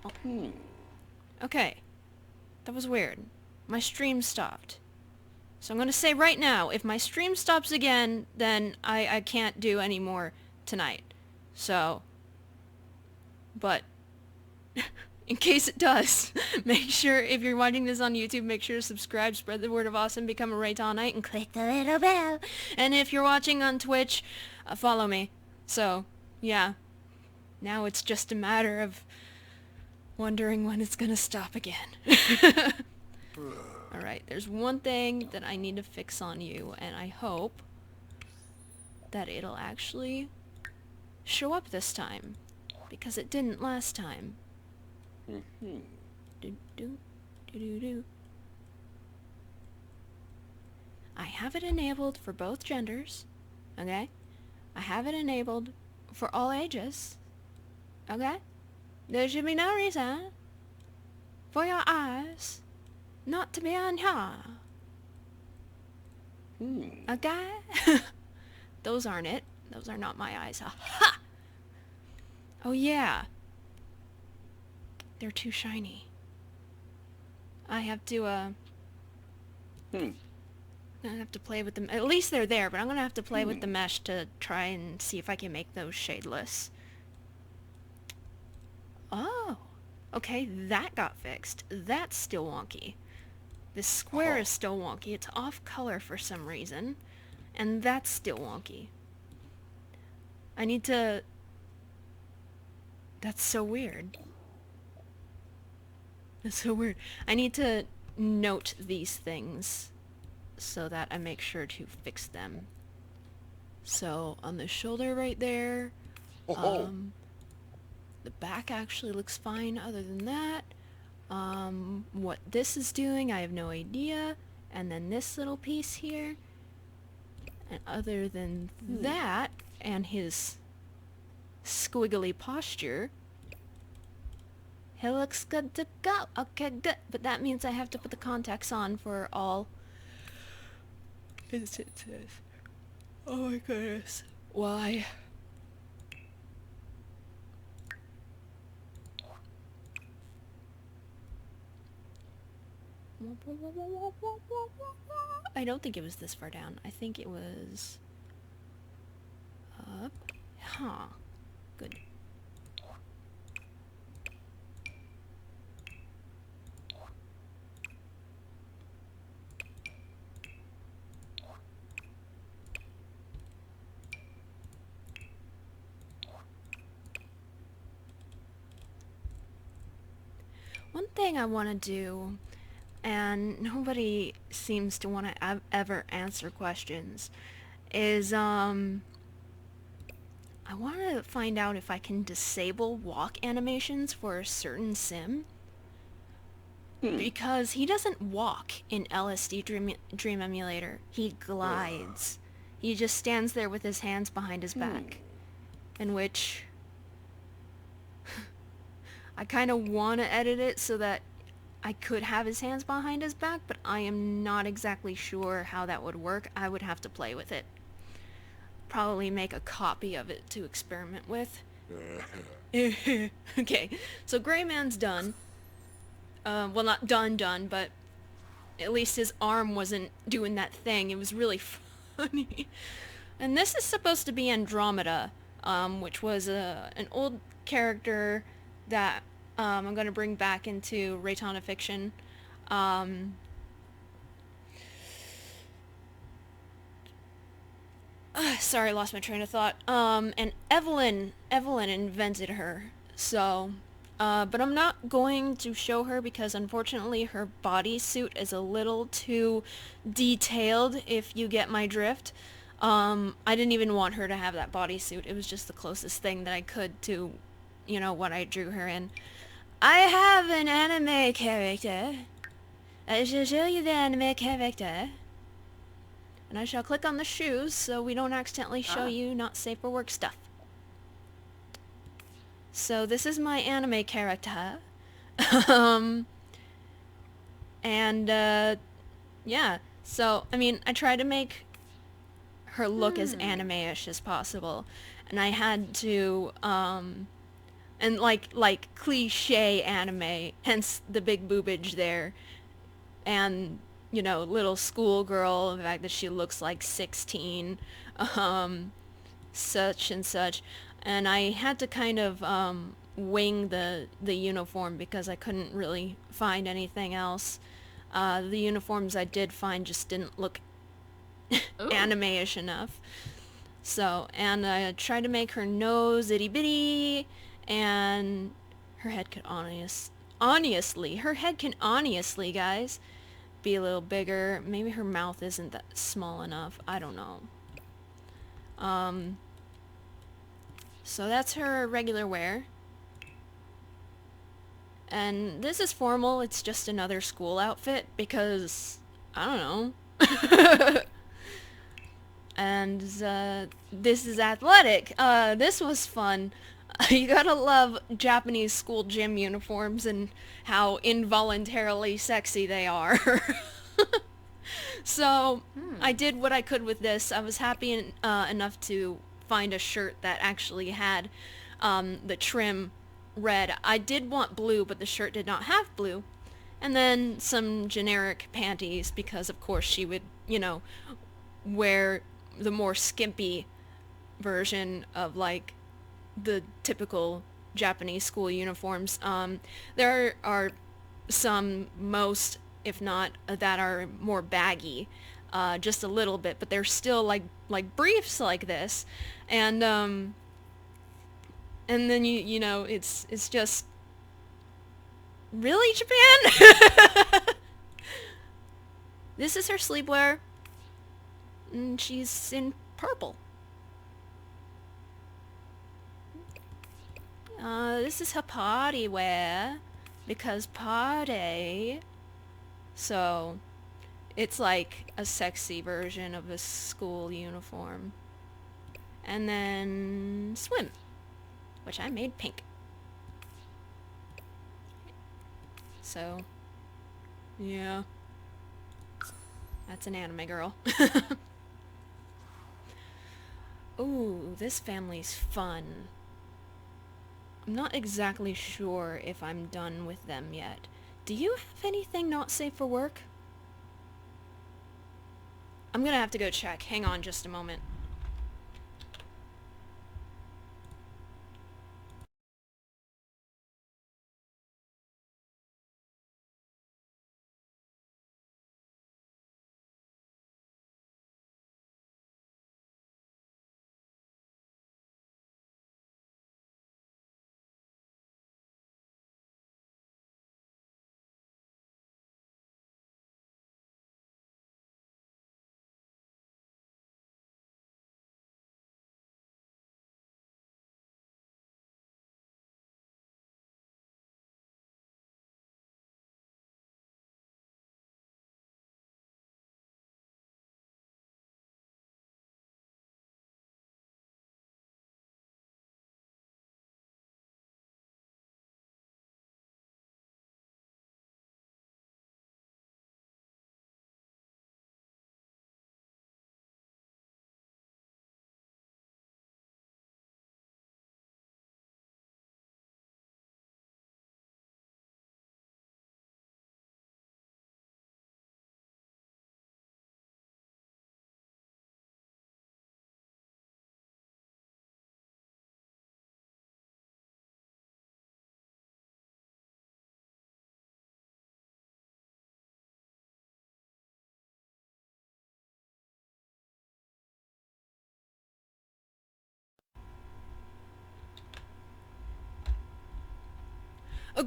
Oh. Okay. That was weird. My stream stopped. So I'm gonna say right now, if my stream stops again, then I can't do any more tonight. So, but in case it does, make sure, if you're watching this on YouTube, make sure to subscribe, spread the word of awesome, become a Raitonite, and click the little bell. And if you're watching on Twitch, follow me. So, yeah. Now it's just a matter of wondering when it's gonna stop again. Alright, there's one thing that I need to fix on you, and I hope that it'll actually show up this time. Because it didn't last time. Do, do, do, do. I have it enabled for both genders. Okay? I have it enabled for all ages. Okay? There should be no reason for your eyes not to be on here. Okay? Those aren't it. Those are not my eyes. Ha! Oh yeah. They're too shiny. I have to, I have to play with them. At least they're there, but I'm gonna have to play with the mesh to try and see if I can make those shadeless. Oh. Okay, that got fixed. That's still wonky. This square is still wonky. It's off color for some reason. And that's still wonky. I need to... That's so weird. That's so weird. I need to note these things so that I make sure to fix them. So, on the shoulder right there, the back actually looks fine other than that. What this is doing, I have no idea. And then this little piece here. And other than that, and his squiggly posture, he looks good to go. Okay, good. But that means I have to put the contacts on for all instances. Oh my goodness. Why? I don't think it was this far down. I think it was up. Huh. Good. One thing I want to do, and nobody seems to want to ever answer questions, is, I want to find out if I can disable walk animations for a certain sim. Because he doesn't walk in LSD Dream Emulator. He glides. He just stands there with his hands behind his back. In which... I kind of want to edit it so that I could have his hands behind his back, but I am not exactly sure how that would work. I would have to play with it. Probably make a copy of it to experiment with. Okay, so Gray Man's done. Well, not done, but at least his arm wasn't doing that thing. It was really funny. And this is supposed to be Andromeda, which was an old character that I'm going to bring back into Raitona fiction. Sorry, lost my train of thought. And Evelyn invented her. So, but I'm not going to show her because unfortunately her bodysuit is a little too detailed, if you get my drift. I didn't even want her to have that bodysuit. It was just the closest thing that I could to, you know, what I drew her in. I have an anime character. I shall show you the anime character. And I shall click on the shoes so we don't accidentally show you not safe for work stuff. So this is my anime character. Yeah. So, I mean, I try to make her look as anime-ish as possible. And I had to, And like cliche anime, hence the big boobage there. And, you know, little schoolgirl, the fact that she looks like 16, um, such and such. And I had to kind of wing the uniform because I couldn't really find anything else. The uniforms I did find just didn't look Ooh. anime-ish enough. So, and I tried to make her nose itty bitty, and her head could honestly, her head can honestly, guys, be a little bigger. Maybe her mouth isn't that small enough. I don't know. Um, so that's her regular wear. And this is formal. It's just another school outfit because, I don't know. And this is athletic. This was fun. You gotta love Japanese school gym uniforms and how involuntarily sexy they are. So I Hmm. did what I could with this. I was happy enough to find a shirt that actually had the trim red. I did want blue, but the shirt did not have blue. And then some generic panties because of course she would, you know, wear the more skimpy version of like the typical Japanese school uniforms. There are some, most, if not, that are more baggy, just a little bit, but they're still like briefs like this, and then you know it's just really Japan. This is her sleepwear, and she's in purple. This is her party wear because party. So it's like a sexy version of a school uniform. And then swim, which I made pink. So, yeah, that's an anime girl. Ooh, this family's fun. I'm not exactly sure if I'm done with them yet. Do you have anything not safe for work? I'm gonna have to go check. Hang on just a moment.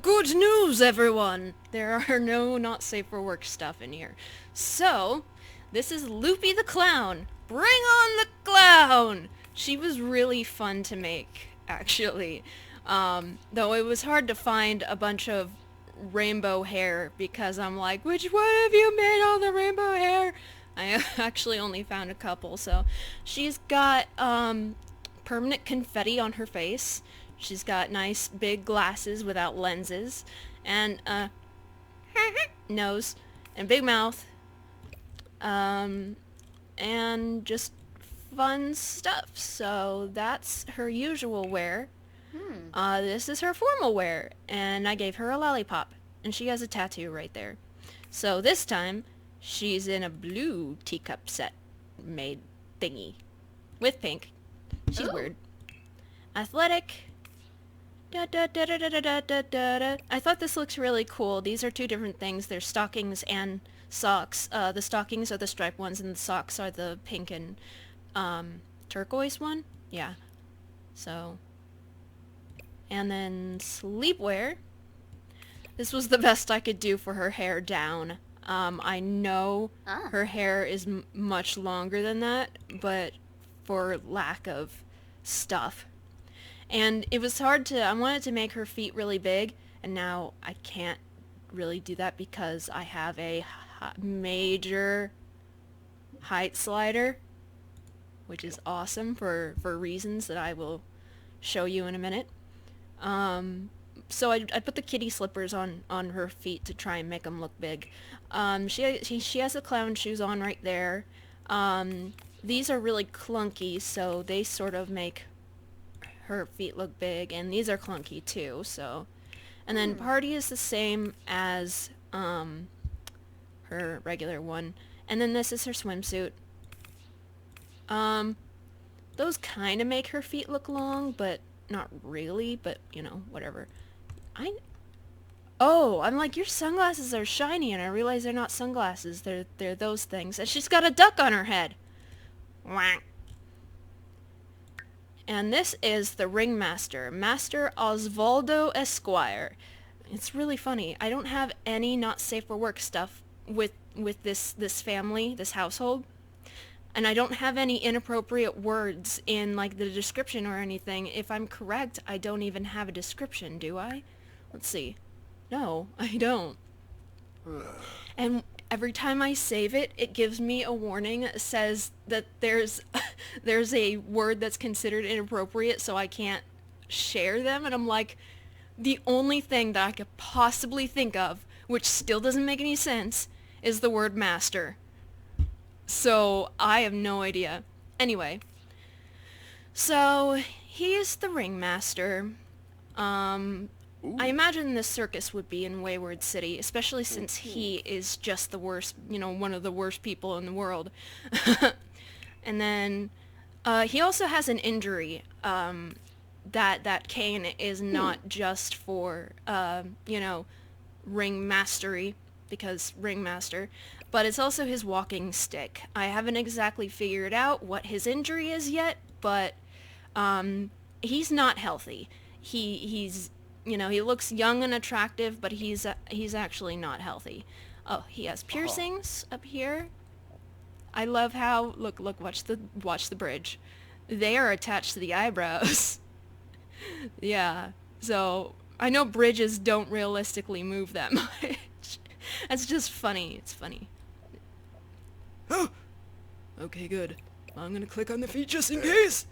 Good news, everyone! There are no not safe for work stuff in here. So, this is Loopy the Clown. Bring on the clown! She was really fun to make, actually. Though it was hard to find a bunch of rainbow hair because I'm like, which one of you made all the rainbow hair? I actually only found a couple, so she's got permanent confetti on her face. She's got nice big glasses without lenses, and nose, and big mouth, um, and just fun stuff. So that's her usual wear. This is her formal wear, and I gave her a lollipop, and she has a tattoo right there. So this time, she's in a blue teacup set made thingy with pink. She's weird. Athletic. Da, da, da, da, da, da, da, da, da. I thought this looks really cool. These are two different things. They're stockings and socks. The stockings are the striped ones, and the socks are the pink and turquoise one. Yeah. So. And then sleepwear. This was the best I could do for her hair down. I know her hair is much longer than that, but for lack of stuff. And it was hard to, I wanted to make her feet really big, and now I can't really do that because I have a major height slider, which is awesome for reasons that I will show you in a minute. So I put the kitty slippers on her feet to try and make them look big. She has the clown shoes on right there. These are really clunky, so they sort of make her feet look big, and these are clunky too, so. And then Party is the same as her regular one. And then this is her swimsuit. Those kind of make her feet look long, but not really, but, you know, whatever. I'm like, your sunglasses are shiny, and I realize they're not sunglasses. They're those things. And she's got a duck on her head. Whack. And this is the Ringmaster, Master Osvaldo Esquire. It's really funny. I don't have any not safe for work stuff with this family, this household. And I don't have any inappropriate words in, like, the description or anything. If I'm correct, I don't even have a description, do I? Let's see. No, I don't. And every time I save it, it gives me a warning that says that there's a word that's considered inappropriate, so I can't share them. And I'm like, the only thing that I could possibly think of, which still doesn't make any sense, is the word master. So I have no idea. Anyway, so he is the Ringmaster. I imagine this circus would be in Wayward City, especially since he is just the worst, you know, one of the worst people in the world. And then he also has an injury that cane is not just for, you know, ringmastery, because Ringmaster, but it's also his walking stick. I haven't exactly figured out what his injury is yet, but he's not healthy. He's you know, he looks young and attractive, but he's actually not healthy. Oh, he has piercings up here. I love how look watch the bridge. They are attached to the eyebrows. Yeah. So I know bridges don't realistically move that much. That's just funny. It's funny. Oh. Okay, good. I'm gonna click on the feet just in case.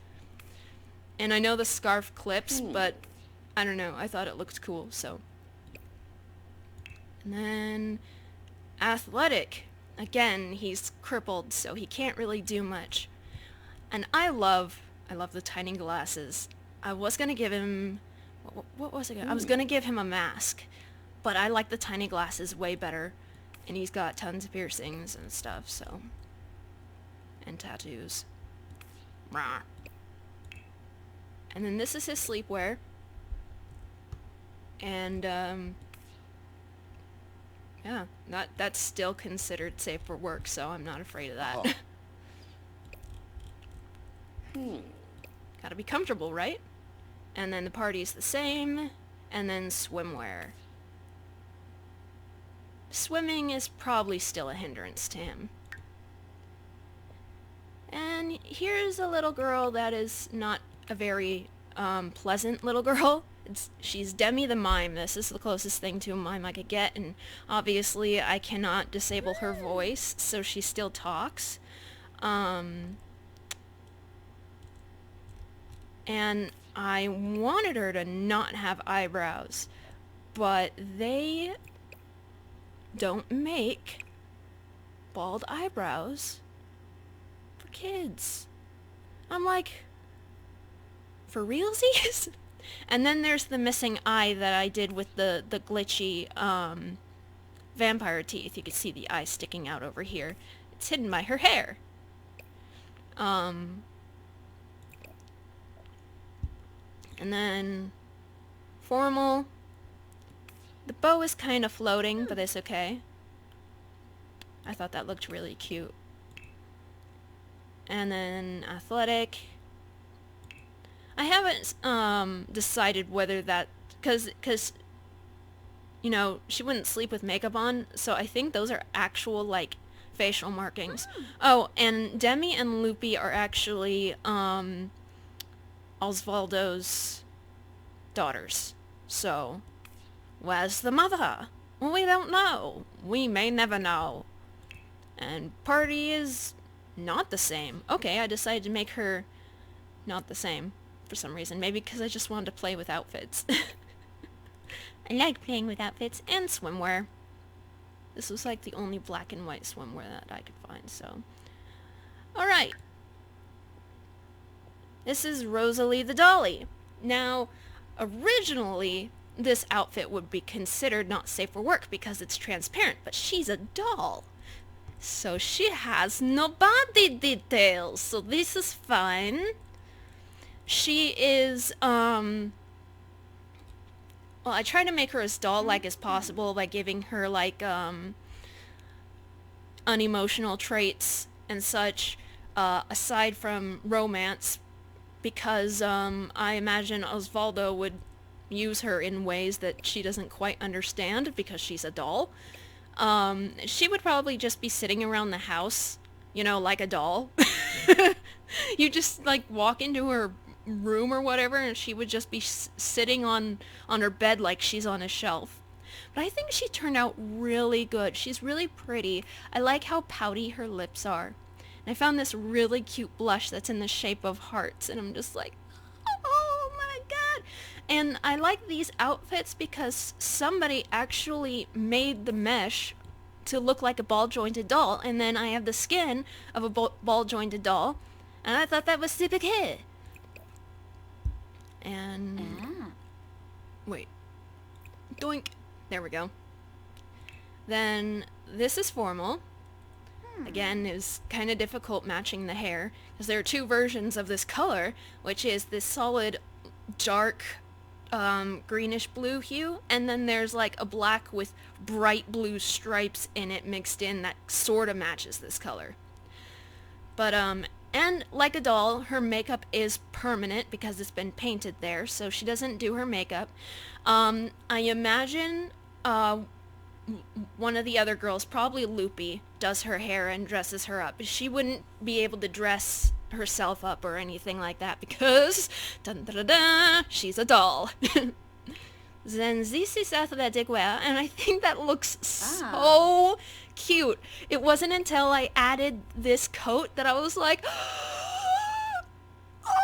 And I know the scarf clips, but I don't know. I thought it looked cool, so. And then athletic. Again, he's crippled, so he can't really do much. And I love the tiny glasses. I was gonna give him, what was it? I was gonna give him a mask, but I like the tiny glasses way better. And he's got tons of piercings and stuff, so. And tattoos. Rah. And then this is his sleepwear. And, yeah, that's still considered safe for work, so I'm not afraid of that. Gotta be comfortable, right? And then the party's the same, and then swimwear. Swimming is probably still a hindrance to him. And here's a little girl that is not a very, pleasant little girl. She's Demi the Mime. This is the closest thing to a mime I could get, and obviously I cannot disable her voice, so she still talks. And I wanted her to not have eyebrows, but they don't make bald eyebrows for kids. I'm like, for realsies? And then there's the missing eye that I did with the glitchy vampire teeth. You can see the eye sticking out over here. It's hidden by her hair. And then formal. The bow is kind of floating, but it's okay. I thought that looked really cute. And then athletic. I haven't decided whether that, cause you know, she wouldn't sleep with makeup on, so I think those are actual like facial markings. Oh, and Demi and Loopy are actually Osvaldo's daughters. So, where's the mother? Well, we don't know. We may never know. And Party is not the same. Okay, I decided to make her not the same for some reason. Maybe because I just wanted to play with outfits. I like playing with outfits and swimwear. This was like the only black and white swimwear that I could find, so. Alright. This is Rosalie the Dolly. Now, originally, this outfit would be considered not safe for work because it's transparent, but she's a doll. So she has no body details, so this is fine. She is, well, I try to make her as doll-like as possible by giving her, like, unemotional traits and such, aside from romance, because, I imagine Osvaldo would use her in ways that she doesn't quite understand because she's a doll. She would probably just be sitting around the house, you know, like a doll. You just, like, walk into her room or whatever, and she would just be sitting on her bed like she's on a shelf. But I think she turned out really good. She's really pretty. I like how pouty her lips are. And I found this really cute blush that's in the shape of hearts, and I'm just like, oh my god! And I like these outfits because somebody actually made the mesh to look like a ball-jointed doll, and then I have the skin of a ball-jointed doll, and I thought that was super cute. And wait, doink, there we go. Then this is formal. Again, it was kind of difficult matching the hair because there are two versions of this color, which is this solid dark greenish blue hue, and then there's like a black with bright blue stripes in it mixed in that sort of matches this color. But and like a doll, her makeup is permanent because it's been painted there, so she doesn't do her makeup. I imagine one of the other girls, probably Loopy, does her hair and dresses her up. She wouldn't be able to dress herself up or anything like that because, dun, dun, dun, dun, she's a doll. Then this is athletic wear, and I think that looks so cute. It wasn't until I added this coat that I was like, oh!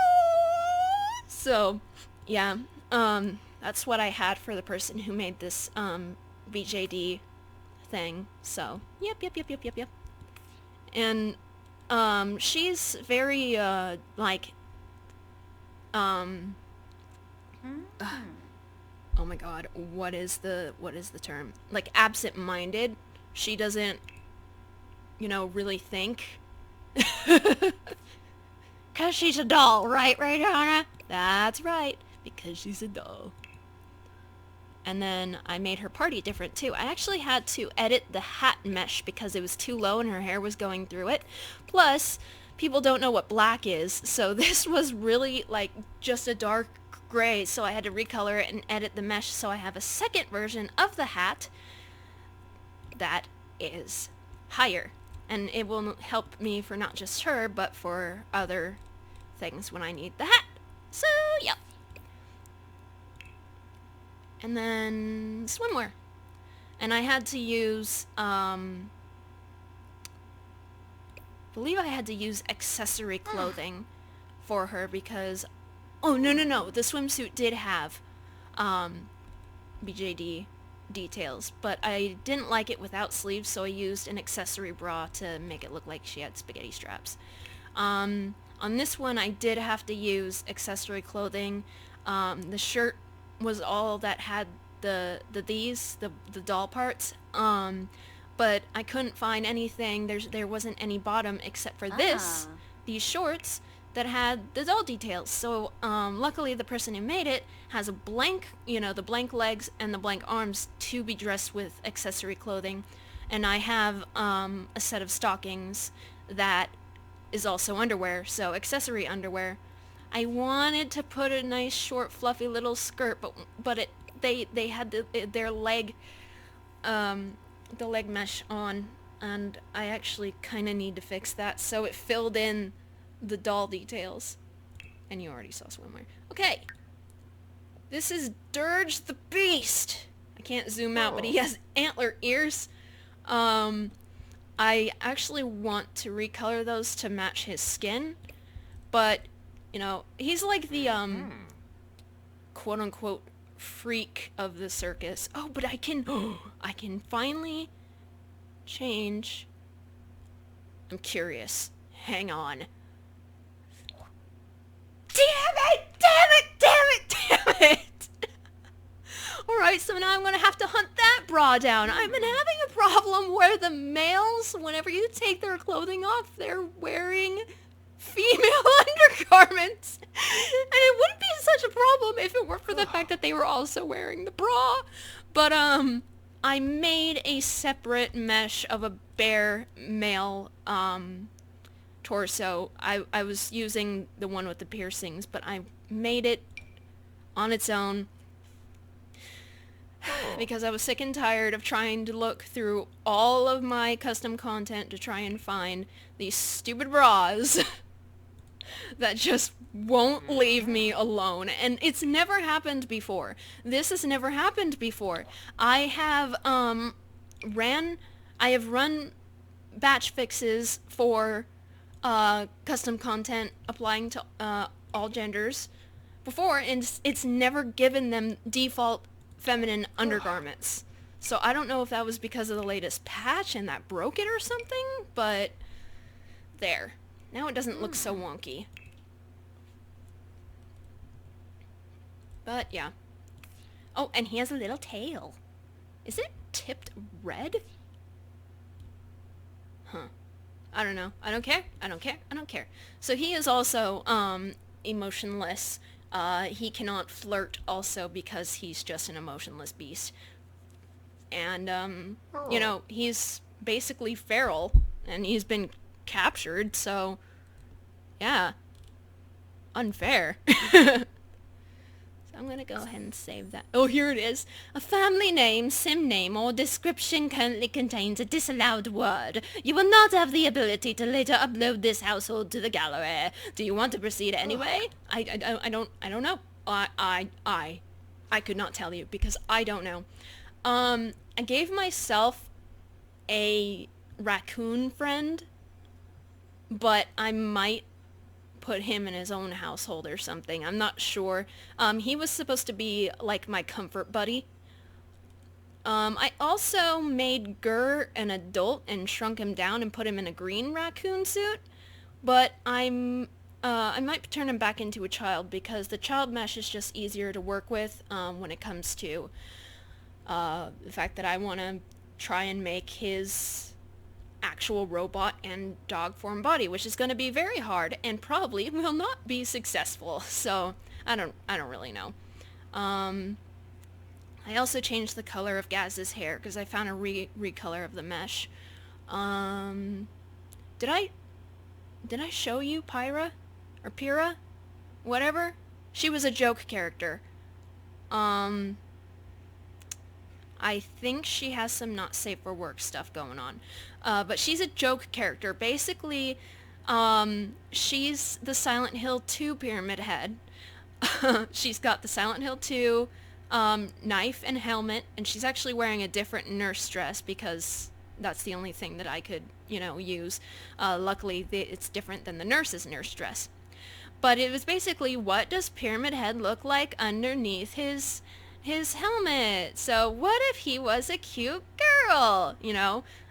So, yeah, that's what I had for the person who made this, BJD thing. So, yep. And, she's very, like, oh my god, what is the term? Like, absent-minded. She doesn't, you know, really think. 'Cause she's a doll, right, Raitona? That's right, because she's a doll. And then I made her party different too. I actually had to edit the hat mesh because it was too low and her hair was going through it. Plus, people don't know what black is, so this was really like just a dark gray, so I had to recolor it and edit the mesh, so I have a second version of the hat that is higher. And it will help me for not just her, but for other things when I need the hat. So, yeah. And then swimwear. And I had to use, I believe I had to use accessory clothing for her because, oh, no, the swimsuit did have, BJD details, but I didn't like it without sleeves, so I used an accessory bra to make it look like she had spaghetti straps. On this one, I did have to use accessory clothing. The shirt was all that had the doll parts. But I couldn't find anything. There wasn't any bottom except for these shorts that had the doll details. So luckily the person who made it has a blank, the blank legs and the blank arms to be dressed with accessory clothing. And I have a set of stockings that is also underwear, so accessory underwear. I wanted to put a nice short fluffy little skirt, but they had their leg the leg mesh on, and I actually kind of need to fix that so it filled in the doll details. And you already saw swimwear. Okay. This is Dirge the Beast. I can't zoom out, but he has antler ears. I actually want to recolor those to match his skin, but, he's like the, quote-unquote freak of the circus. Oh, but I can finally change. I'm curious. Hang on. Damn it! Alright, so now I'm gonna have to hunt that bra down. I've been having a problem where the males, whenever you take their clothing off, they're wearing female undergarments. And it wouldn't be such a problem if it weren't for the fact that they were also wearing the bra. But, I made a separate mesh of a bare male, torso. I was using the one with the piercings, but I made it on its own because I was sick and tired of trying to look through all of my custom content to try and find these stupid bras that just won't leave me alone. And it's never happened before. This has never happened before. I have run batch fixes for custom content applying to all genders before, and it's never given them default feminine undergarments. So I don't know if that was because of the latest patch and that broke it or something, but there. Now it doesn't look so wonky. But yeah. Oh, and he has a little tail. Is it tipped red? Huh. I don't know. I don't care. So he is also emotionless. He cannot flirt also because he's just an emotionless beast. And he's basically feral and he's been captured, so yeah. Unfair. I'm gonna go ahead and save that. Oh, here it is. A family name, sim name, or description currently contains a disallowed word. You will not have the ability to later upload this household to the gallery. Do you want to proceed anyway? I don't know. I could not tell you because I don't know. I gave myself a raccoon friend, but I might put him in his own household or something. I'm not sure. He was supposed to be like my comfort buddy. I also made Gur an adult and shrunk him down and put him in a green raccoon suit, but I might turn him back into a child because the child mesh is just easier to work with when it comes to the fact that I want to try and make his actual robot and dog form body, which is going to be very hard and probably will not be successful. So I don't really know. I also changed the color of Gaz's hair because I found a recolor of the mesh. Did I show you Pyra or Pyrrha? Whatever. She was a joke character. I think she has some not safe for work stuff going on. But she's a joke character. Basically, she's the Silent Hill 2 Pyramid Head. She's got the Silent Hill 2 knife and helmet, and she's actually wearing a different nurse dress because that's the only thing that I could, use. Luckily, it's different than the nurse's nurse dress. But it was basically, what does Pyramid Head look like underneath his helmet? So what if he was a cute girl,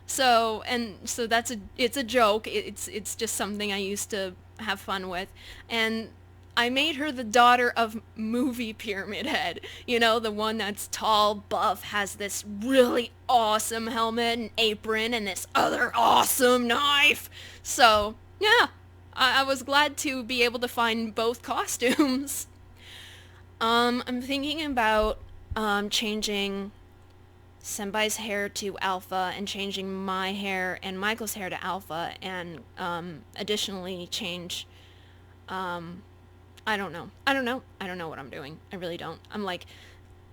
So it's a joke. It's just something I used to have fun with. And I made her the daughter of Movie Pyramid Head. You know, the one that's tall, buff, has this really awesome helmet and apron and this other awesome knife. So, yeah, I was glad to be able to find both costumes. I'm thinking about changing Senbai's hair to alpha and changing my hair and Michael's hair to alpha and additionally change I don't know. I don't know what I'm doing. I really don't. I'm like,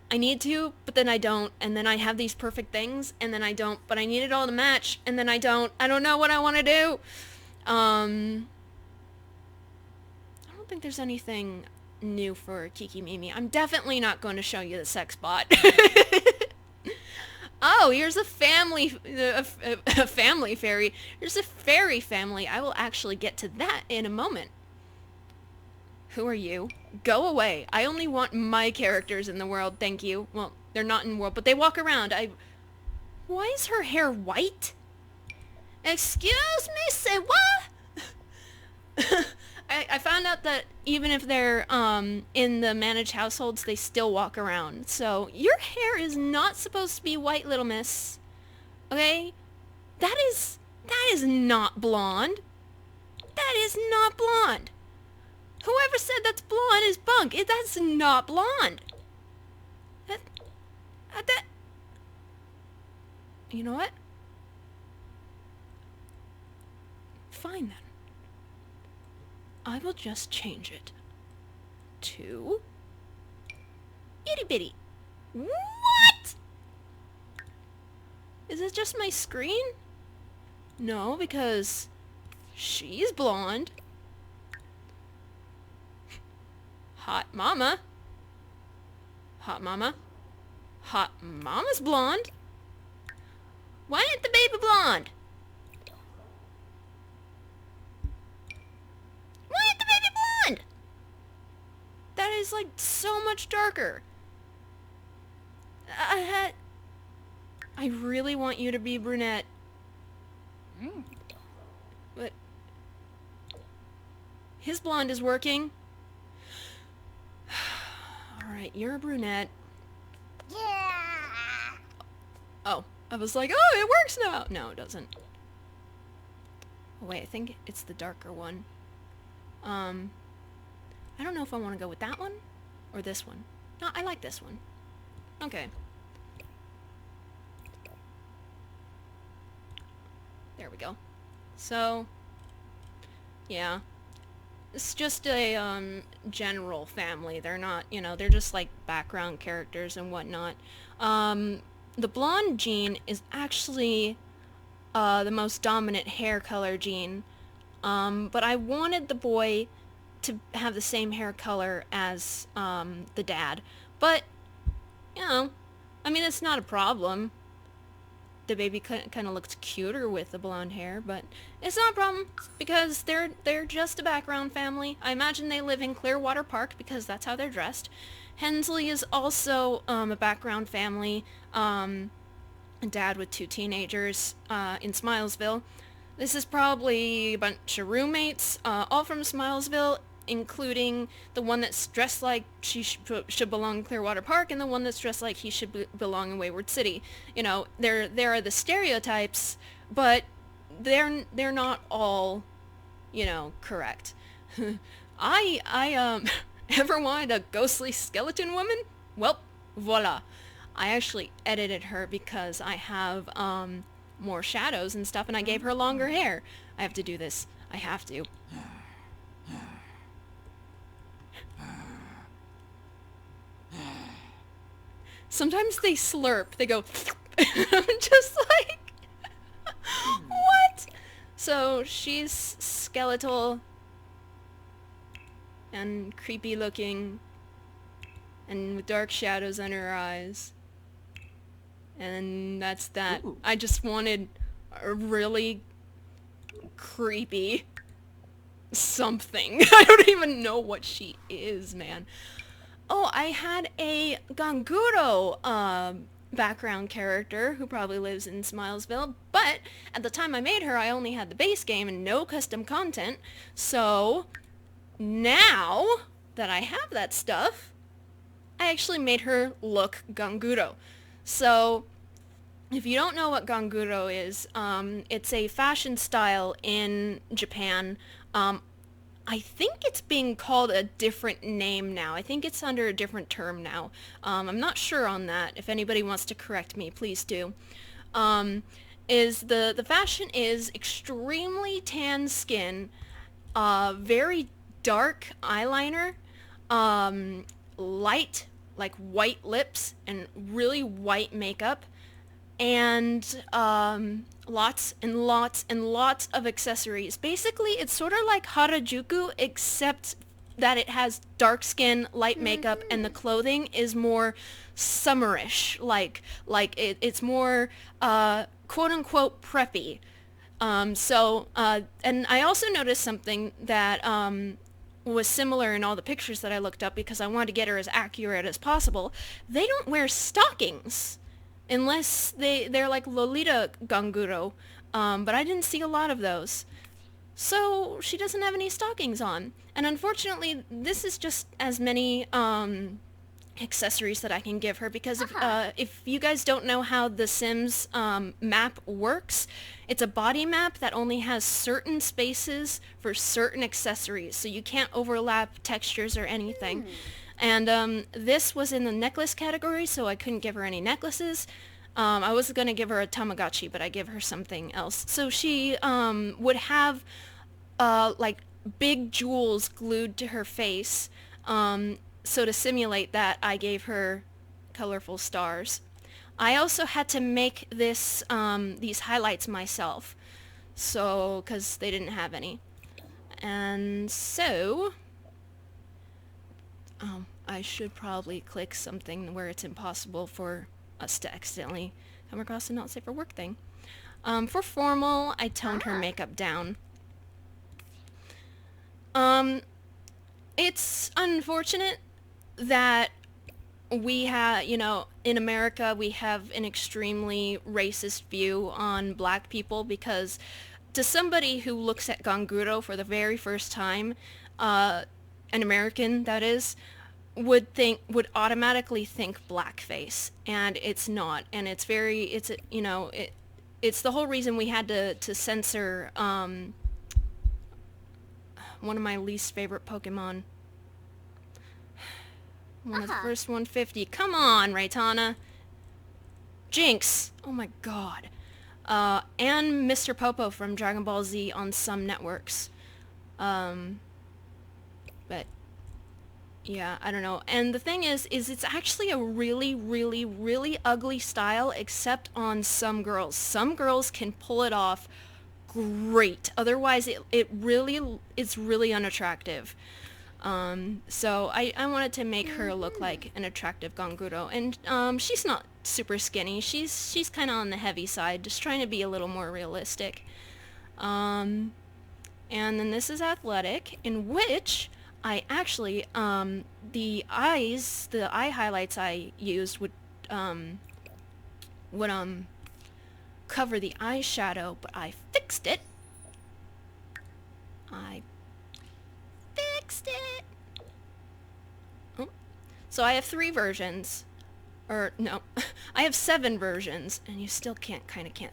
I need to, but then I don't, and then I have these perfect things, and then I don't, but I need it all to match, and then I don't. I don't know what I want to do. I don't think there's anything new for Kiki Mimi. I'm definitely not going to show you the sex bot. Oh, here's a family, a family fairy. Here's a fairy family. I will actually get to that in a moment. Who are you? Go away. I only want my characters in the world, thank you. Well, they're not in the world, but they walk around. Why is her hair white? Excuse me, say what? I found out that even if they're in the managed households, they still walk around. So, your hair is not supposed to be white, little miss. Okay? That is not blonde. That is not blonde. Whoever said that's blonde is bunk. That's not blonde. That... You know what? Fine then. I will just change it to itty bitty. What? Is it just my screen? No, because she's blonde. Hot mama. Hot mama. Hot mama's blonde. Why ain't the baby blonde? Why ain't the baby blonde? That is like so much darker. I really want you to be brunette. But his blonde is working. Alright, you're a brunette. Yeah. Oh, I was like, oh, it works now. No, it doesn't. Oh, wait, I think it's the darker one. I don't know if I want to go with that one or this one. No, I like this one. Okay. There we go. So, yeah. It's just a, general family. They're not, you know, they're just, like, background characters and whatnot. The blonde gene is actually, the most dominant hair color gene. But I wanted the boy to have the same hair color as, the dad. But, you know, I mean, it's not a problem. The baby kind of looks cuter with the blonde hair, but it's not a problem because they're just a background family. I imagine they live in Clearwater Park because that's how they're dressed. Hensley is also a background family. A dad with 2 teenagers in Smilesville. This is probably a bunch of roommates, all from Smilesville, including the one that's dressed like she should belong in Clearwater Park and the one that's dressed like he should belong in Wayward City. You know, there are the stereotypes, but they're not all, you know, correct. I ever wanted a ghostly skeleton woman? Well, voila. I actually edited her because I have more shadows and stuff, and I gave her longer hair. I have to do this. I have to. Sometimes they slurp. They go, I'm just like, what? So she's skeletal and creepy looking and with dark shadows under her eyes. And that's that. Ooh. I just wanted a really creepy something. I don't even know what she is, man. Oh, I had a Ganguro background character who probably lives in Smilesville, but at the time I made her, I only had the base game and no custom content. So now that I have that stuff, I actually made her look Ganguro. So, if you don't know what Ganguro is, it's a fashion style in Japan. I think it's being called a different name now. I think it's under a different term now. I'm not sure on that. If anybody wants to correct me, please do. Um, is the fashion is extremely tan skin, very dark eyeliner, light like white lips and really white makeup, and lots and lots and lots of accessories. Basically, it's sort of like Harajuku, except that it has dark skin, light makeup, and the clothing is more summerish. It's more quote unquote preppy. And I also noticed something that was similar in all the pictures that I looked up because I wanted to get her as accurate as possible. They don't wear stockings unless they're like Lolita Ganguro, but I didn't see a lot of those. So she doesn't have any stockings on. And unfortunately, this is just as many accessories that I can give her because if you guys don't know how the Sims map works, it's a body map that only has certain spaces for certain accessories, so you can't overlap textures or anything. And this was in the necklace category, so I couldn't give her any necklaces. I was going to give her a Tamagotchi, but I give her something else. So she would have like big jewels glued to her face. So to simulate that, I gave her colorful stars. I also had to make these highlights myself, so because they didn't have any. And so, I should probably click something where it's impossible for us to accidentally come across a not safe for work thing. For formal, I toned her makeup down. It's unfortunate that we have, in America, we have an extremely racist view on black people because to somebody who looks at Ganguro for the very first time, an American, that is, would automatically think blackface, and it's not. And it's it's the whole reason we had to censor one of my least favorite Pokemon. One of the first 150. Come on, Raitona. Jinx. Oh my god. And Mr. Popo from Dragon Ball Z on some networks. But yeah, I don't know. And the thing is it's actually a really, really, really ugly style, except on some girls. Some girls can pull it off great. Otherwise, it's really unattractive. So I wanted to make her look like an attractive Ganguro, and she's not super skinny. She's kind of on the heavy side, just trying to be a little more realistic. And then this is athletic, in which I actually the eye highlights I used would cover the eyeshadow, but I fixed it. I fixed it. Oh. So I have 3 versions, or no, I have 7 versions, and you still can't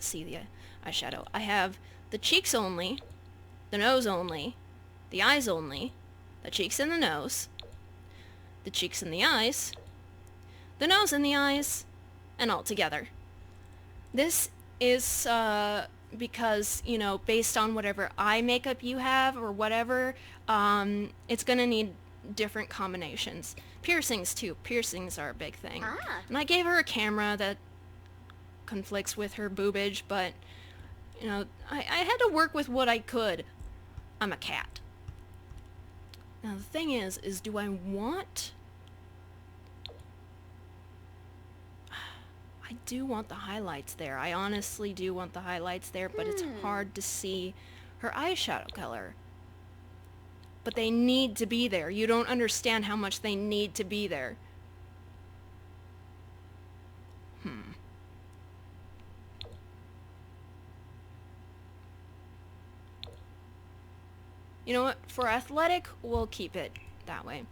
see the eyeshadow. I have the cheeks only, the nose only, the eyes only, the cheeks and the nose, the cheeks and the eyes, the nose and the eyes, and all together. This is because, based on whatever eye makeup you have or whatever, it's gonna need different combinations. Piercings too. Piercings are a big thing. And I gave her a camera that conflicts with her boobage, but, I had to work with what I could. I'm a cat. Now the thing is do I want... I do want the highlights there. I honestly do want the highlights there, but it's hard to see her eyeshadow color. But they need to be there. You don't understand how much they need to be there. You know what? For athletic, we'll keep it that way.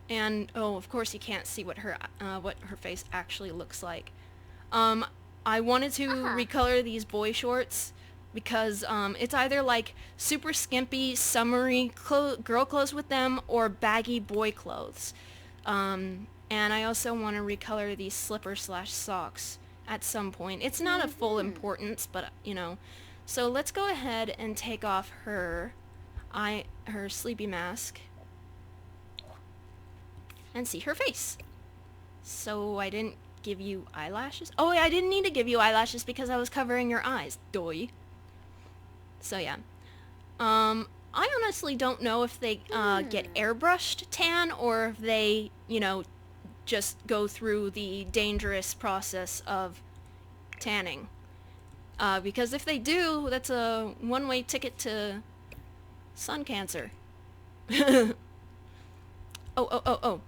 And, oh, of course you can't see what her face actually looks like. Um, I wanted to recolor these boy shorts because, it's either, like, super skimpy, summery girl clothes with them or baggy boy clothes. And I also want to recolor these slippers/socks at some point. It's not of full importance, but, you know. So let's go ahead and take off her sleepy mask and see her face. So I didn't give you eyelashes? Oh, I didn't need to give you eyelashes because I was covering your eyes. Doy. So yeah. I honestly don't know if they get airbrushed tan or if they, you know, just go through the dangerous process of tanning. Because if they do, that's a one-way ticket to sun cancer. Oh.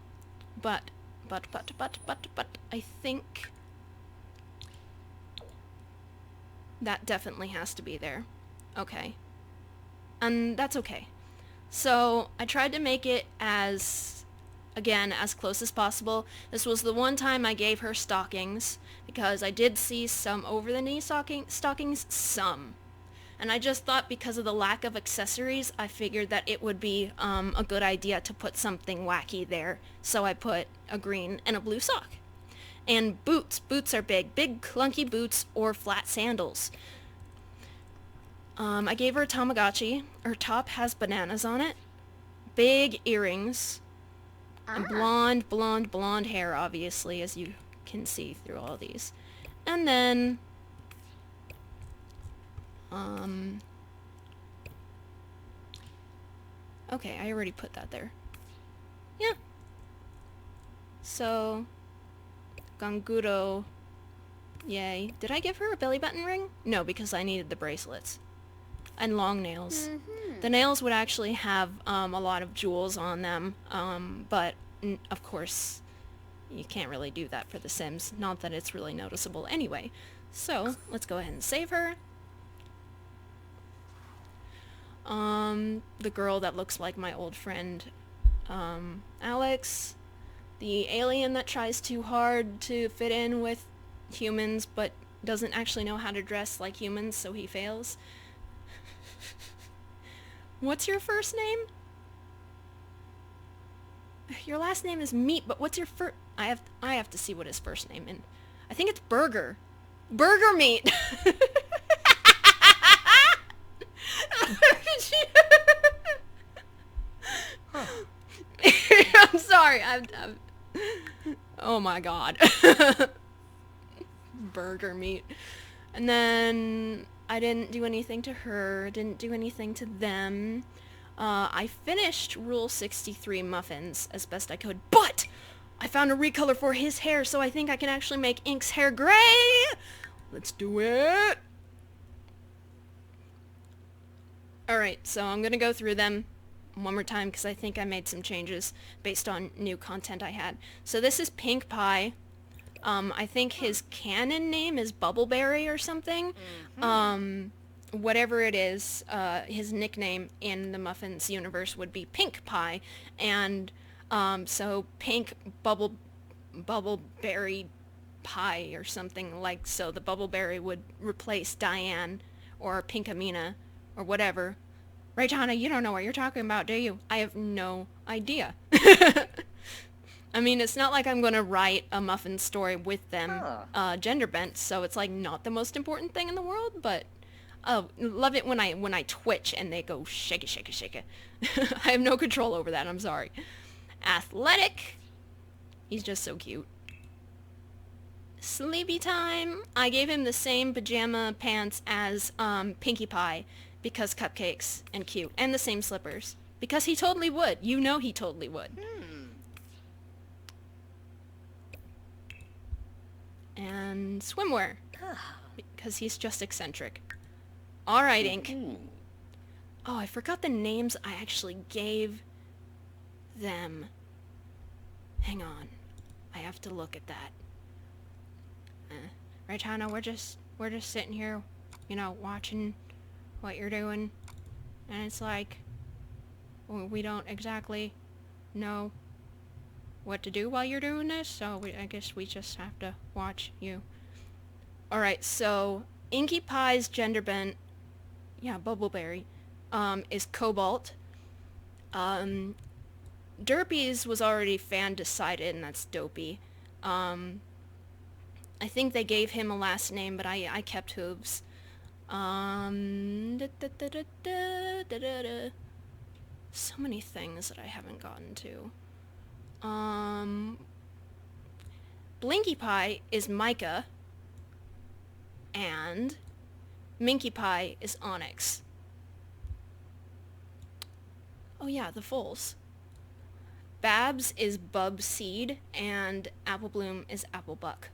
But, I think that definitely has to be there. Okay. And that's okay. So, I tried to make it as close as possible. This was the one time I gave her stockings, because I did see some over-the-knee stockings, some. And I just thought because of the lack of accessories, I figured that it would be a good idea to put something wacky there. So I put a green and a blue sock. And boots. Boots are big. Big clunky boots or flat sandals. I gave her a Tamagotchi. Her top has bananas on it. Big earrings. And blonde hair, obviously, as you can see through all these. And then... okay, I already put that there. Yeah. So, Ganguro, yay. Did I give her a belly button ring? No, because I needed the bracelets. And long nails. The nails would actually have a lot of jewels on them, but of course you can't really do that for The Sims. Not that it's really noticeable anyway. So, let's go ahead and save her. The girl that looks like my old friend, Alex. The alien that tries too hard to fit in with humans but doesn't actually know how to dress like humans, so he fails. What's your first name? Your last name is Meat, but what's your first... I have to see what his first name is. I think it's Burger. Burger Meat! I'm sorry. I'm oh my god. Burger Meat. And then I didn't do anything to her. Didn't do anything to them. I finished Rule 63 muffins as best I could, but I found a recolor for his hair, so I think I can actually make Ink's hair gray. Let's do it. Alright, so I'm gonna go through them one more time because I think I made some changes based on new content I had. So this is Pink Pie. I think his canon name is Bubbleberry or something. Whatever it is, his nickname in the Muffins universe would be Pink Pie. And so Pink Bubbleberry Pie or something like so. The Bubbleberry would replace Diane or Pink Amina or whatever. Raitona, you don't know what you're talking about, do you? I have no idea. I mean, it's not like I'm gonna write a muffin story with them gender bent, so it's like not the most important thing in the world, but love it when I twitch and they go shake it, shake it, shake it. I have no control over that, I'm sorry. Athletic. He's just so cute. Sleepy time. I gave him the same pajama pants as Pinkie Pie because cupcakes and cute, and the same slippers because he totally would. You know he totally would. And swimwear because he's just eccentric. Alright, Ink. Oh, I forgot the names I actually gave them. Hang on. I have to look at that. Right, Hannah, we're just sitting here, you know, watching what you're doing. And it's like, we don't exactly know what to do while you're doing this, so I guess we just have to watch you. Alright, so Inky Pie's gender bent, yeah, Bubbleberry, is Cobalt. Derpy's was already fan decided, and that's Dopey. I think they gave him a last name, but I kept Hooves. So many things that I haven't gotten to. Blinky Pie is Micah, and Minky Pie is Onyx. Oh yeah, the foals. Babs is Bub Seed, and Apple Bloom is Apple Buck.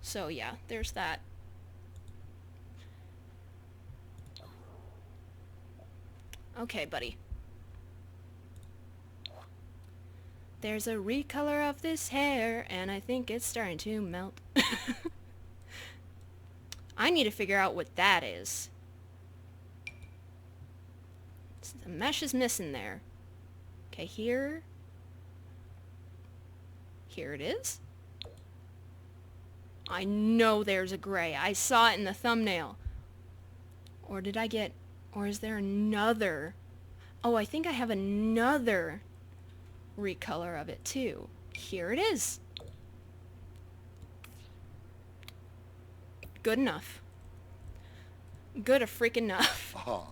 So yeah, there's that. Okay, buddy. There's a recolor of this hair, and I think it's starting to melt. I need to figure out what that is. The mesh is missing there. Okay, here. Here it is. I know there's a gray. I saw it in the thumbnail. Or did I get... Or is there another... Oh, I think I have another recolor of it too. Here it is. Good enough. Good a freaking enough. Oh.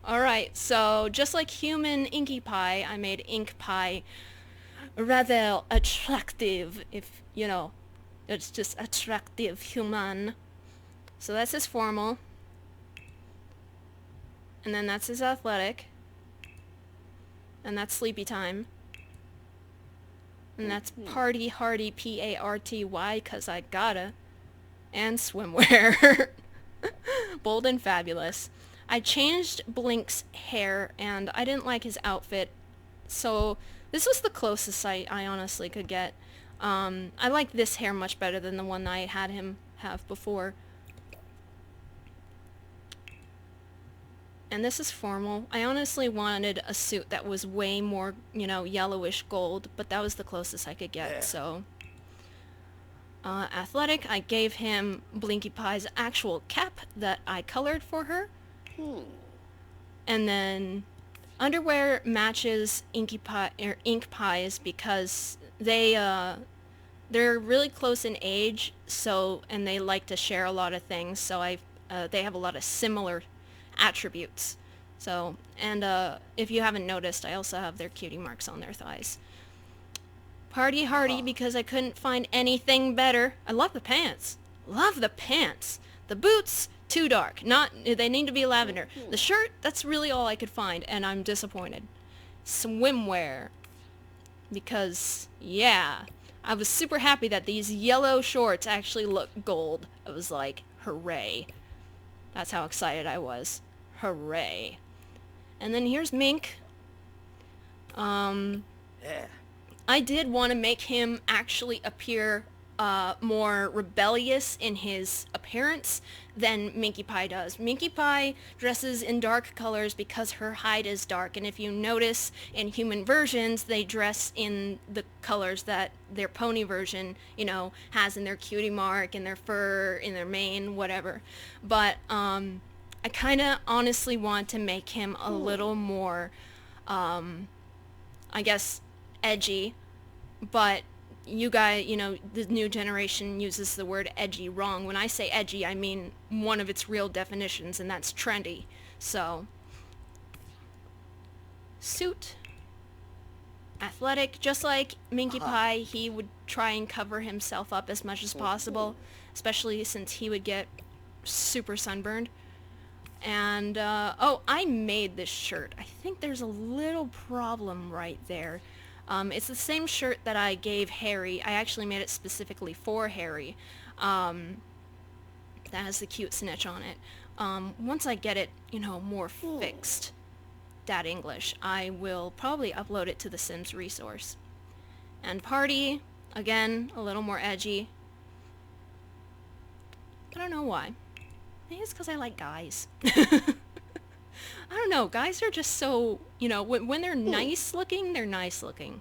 Alright, so just like human Inky Pie, I made Ink Pie rather attractive, if, you know, it's just attractive human. So that's his formal. And then that's his athletic. And that's sleepy time. And that's party hardy, P-A-R-T-Y, 'cause I gotta. And swimwear. Bold and fabulous. I changed Blink's hair, and I didn't like his outfit, so this was the closest I honestly could get. I like this hair much better than the one I had him have before. And this is formal. I honestly wanted a suit that was way more, you know, yellowish gold, but that was the closest I could get, so... athletic, I gave him Blinky Pie's actual cap that I colored for her. And then underwear matches Inky Pie, or Ink Pies, because they're really close in age, so, and they like to share a lot of things, so they have a lot of similar attributes. So, and if you haven't noticed, I also have their cutie marks on their thighs. Party hardy, because I couldn't find anything better. I love the pants. Love the pants. The boots, too dark. They need to be lavender. The shirt, that's really all I could find, and I'm disappointed. Swimwear. Because, yeah, I was super happy that these yellow shorts actually look gold. I was like, hooray. That's how excited I was. Hooray. And then here's Mink. I did want to make him actually appear more rebellious in his appearance than Minky Pie does. Minky Pie dresses in dark colors because her hide is dark, and if you notice in human versions, they dress in the colors that their pony version, you know, has in their cutie mark, in their fur, in their mane, whatever. But I kind of honestly want to make him a little more, I guess, edgy, but you guys, you know, the new generation uses the word edgy wrong. When I say edgy, I mean one of its real definitions, and that's trendy. So, suit, athletic, just like Minky Pie, he would try and cover himself up as much as possible, especially since he would get super sunburned. And, oh, I made this shirt. I think there's a little problem right there. It's the same shirt that I gave Harry. I actually made it specifically for Harry. That has the cute snitch on it. Once I get it, you know, more fixed, Dad English, I will probably upload it to the Sims resource. And party, again, a little more edgy. I don't know why. Maybe it's because I like guys. I don't know, guys are just so, you know, when they're nice looking, they're nice looking.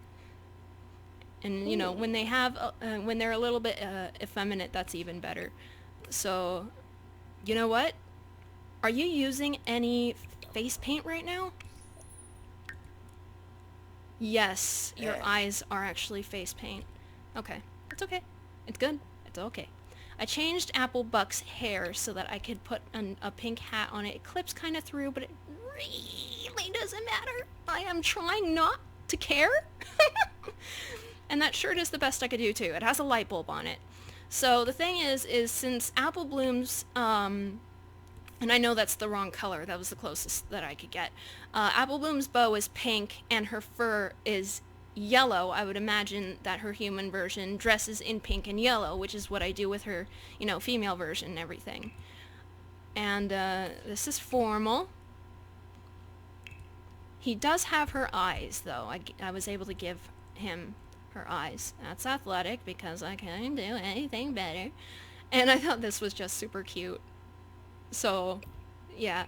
And, you know, when they have, when they're a little bit effeminate, that's even better. So, you know what? Are you using any face paint right now? Yes, your eyes are actually face paint. Okay, it's okay. It's good. It's okay. I changed Apple Buck's hair so that I could put a pink hat on it. It clips kind of through, but it really doesn't matter. I am trying not to care. And that shirt is the best I could do too. It has a light bulb on it. So the thing is since Apple Bloom's, and I know that's the wrong color, that was the closest that I could get. Apple Bloom's bow is pink and her fur is yellow. I would imagine that her human version dresses in pink and yellow, which is what I do with her, you know, female version and everything. And this is formal. He does have her eyes, though. I was able to give him her eyes. That's athletic because I can't do anything better. And I thought this was just super cute. So, yeah.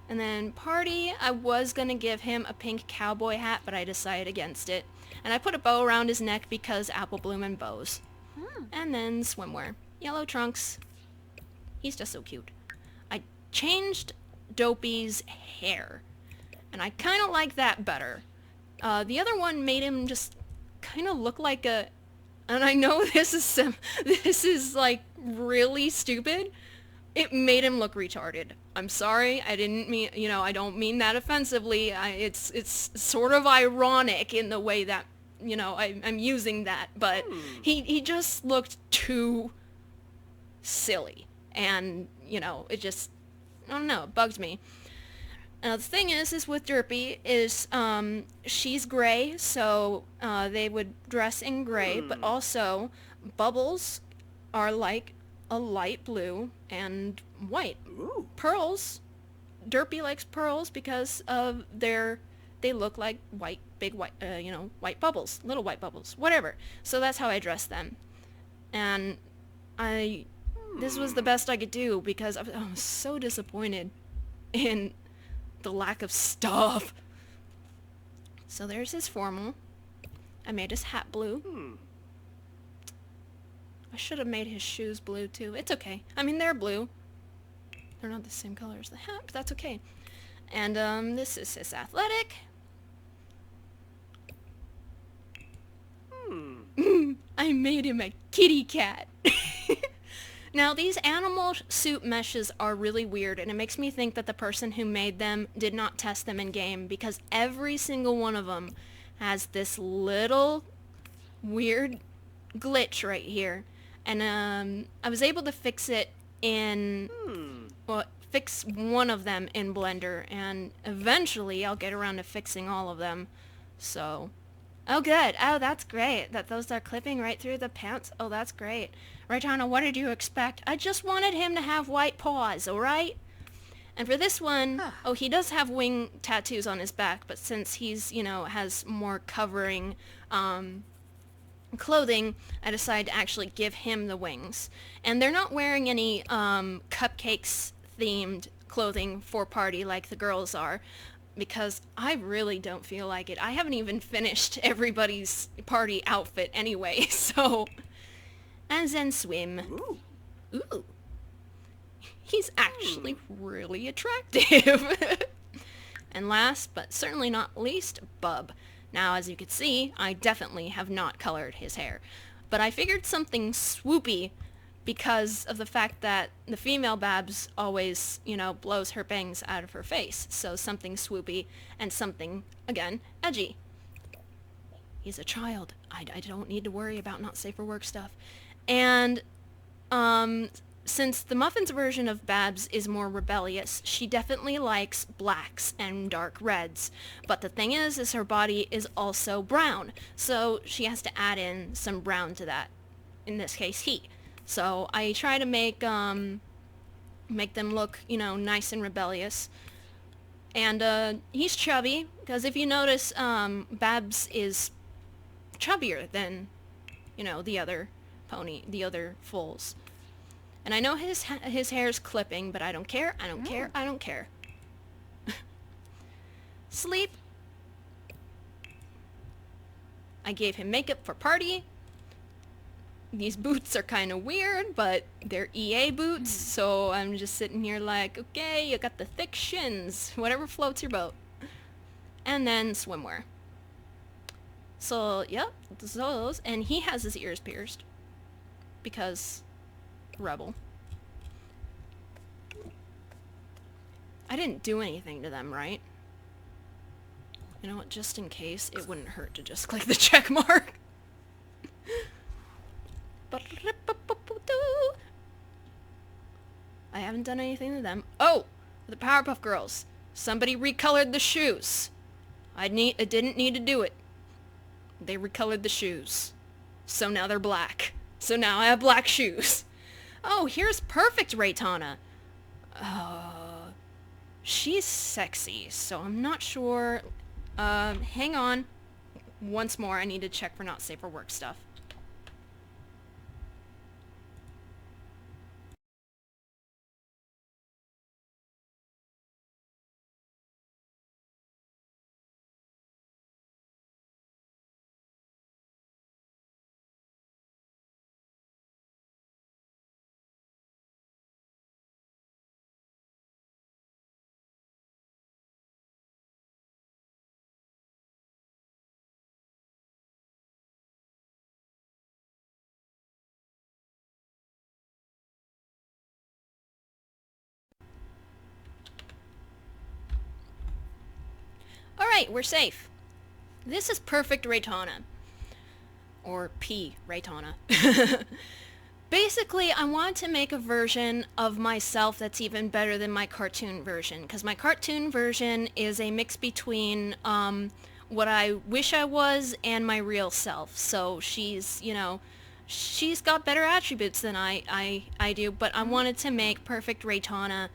And then Party, I was going to give him a pink cowboy hat, but I decided against it. And I put a bow around his neck because Apple Bloom and bows. And then swimwear. Yellow trunks. He's just so cute. I changed Dopey's hair. And I kind of like that better. The other one made him just kind of look like a... And I know this is like really stupid. It made him look retarded. I'm sorry, I didn't mean, you know, I don't mean that offensively. It's sort of ironic in the way that, you know, I'm using that, but he just looked too silly. And, you know, it just, I don't know, it bugged me. The thing is with Derpy is, she's gray, so they would dress in gray, but also Bubbles are like a light blue and white. Ooh. Pearls, Derpy likes pearls because of they look like white, big white, you know, white bubbles, little white bubbles, whatever. So that's how I dress them. And this was the best I could do because I was so disappointed in the lack of stuff. So there's his formal. I made his hat blue. I should have made his shoes blue too. It's okay. I mean, they're blue. They're not the same color as the hat, but that's okay. And this is his athletic. I made him a kitty cat. Now, these animal suit meshes are really weird, and it makes me think that the person who made them did not test them in-game, because every single one of them has this little weird glitch right here. And I was able to fix it in... Well, fix one of them in Blender, and eventually I'll get around to fixing all of them. So... Oh, good. Oh, that's great. Those are clipping right through the pants. Oh, that's great. Raitona, what did you expect? I just wanted him to have white paws, alright? And for this one, oh, he does have wing tattoos on his back, but since he's, you know, has more covering clothing, I decided to actually give him the wings. And they're not wearing any cupcakes-themed clothing for Party like the girls are, because I really don't feel like it. I haven't even finished everybody's Party outfit anyway, so... And then swim. Ooh. He's actually really attractive. And last, but certainly not least, Bub. Now, as you can see, I definitely have not colored his hair. But I figured something swoopy because of the fact that the female Babs always, you know, blows her bangs out of her face. So something swoopy and something, again, edgy. He's a child. I don't need to worry about not safe for work stuff. And, since the Muffin's version of Babs is more rebellious, she definitely likes blacks and dark reds. But the thing is her body is also brown. So she has to add in some brown to that. In this case, he. So I try to make them look, you know, nice and rebellious. And he's chubby, because if you notice, Babs is chubbier than, you know, the other pony, the other foals. And I know his hair's clipping, but I don't care, I don't care, I don't care. Sleep. I gave him makeup for party. These boots are kind of weird, but they're EA boots, so I'm just sitting here like, okay, you got the thick shins, whatever floats your boat. And then swimwear. So, yep, those, and he has his ears pierced. Because, rebel. I didn't do anything to them, right? You know what, just in case, it wouldn't hurt to just click the check mark. I haven't done anything to them. Oh! The Powerpuff Girls. Somebody recolored the shoes. I didn't need to do it. They recolored the shoes. So now they're black. So now I have black shoes. Oh, here's perfect Raitona. She's sexy, so I'm not sure. Hang on. Once more, I need to check for not safe for work stuff. Alright, we're safe. This is perfect Raitona. Or P. Raitona. Basically, I want to make a version of myself that's even better than my cartoon version. Because my cartoon version is a mix between what I wish I was and my real self. So she's, you know, she's got better attributes than I do. But I wanted to make perfect Raitona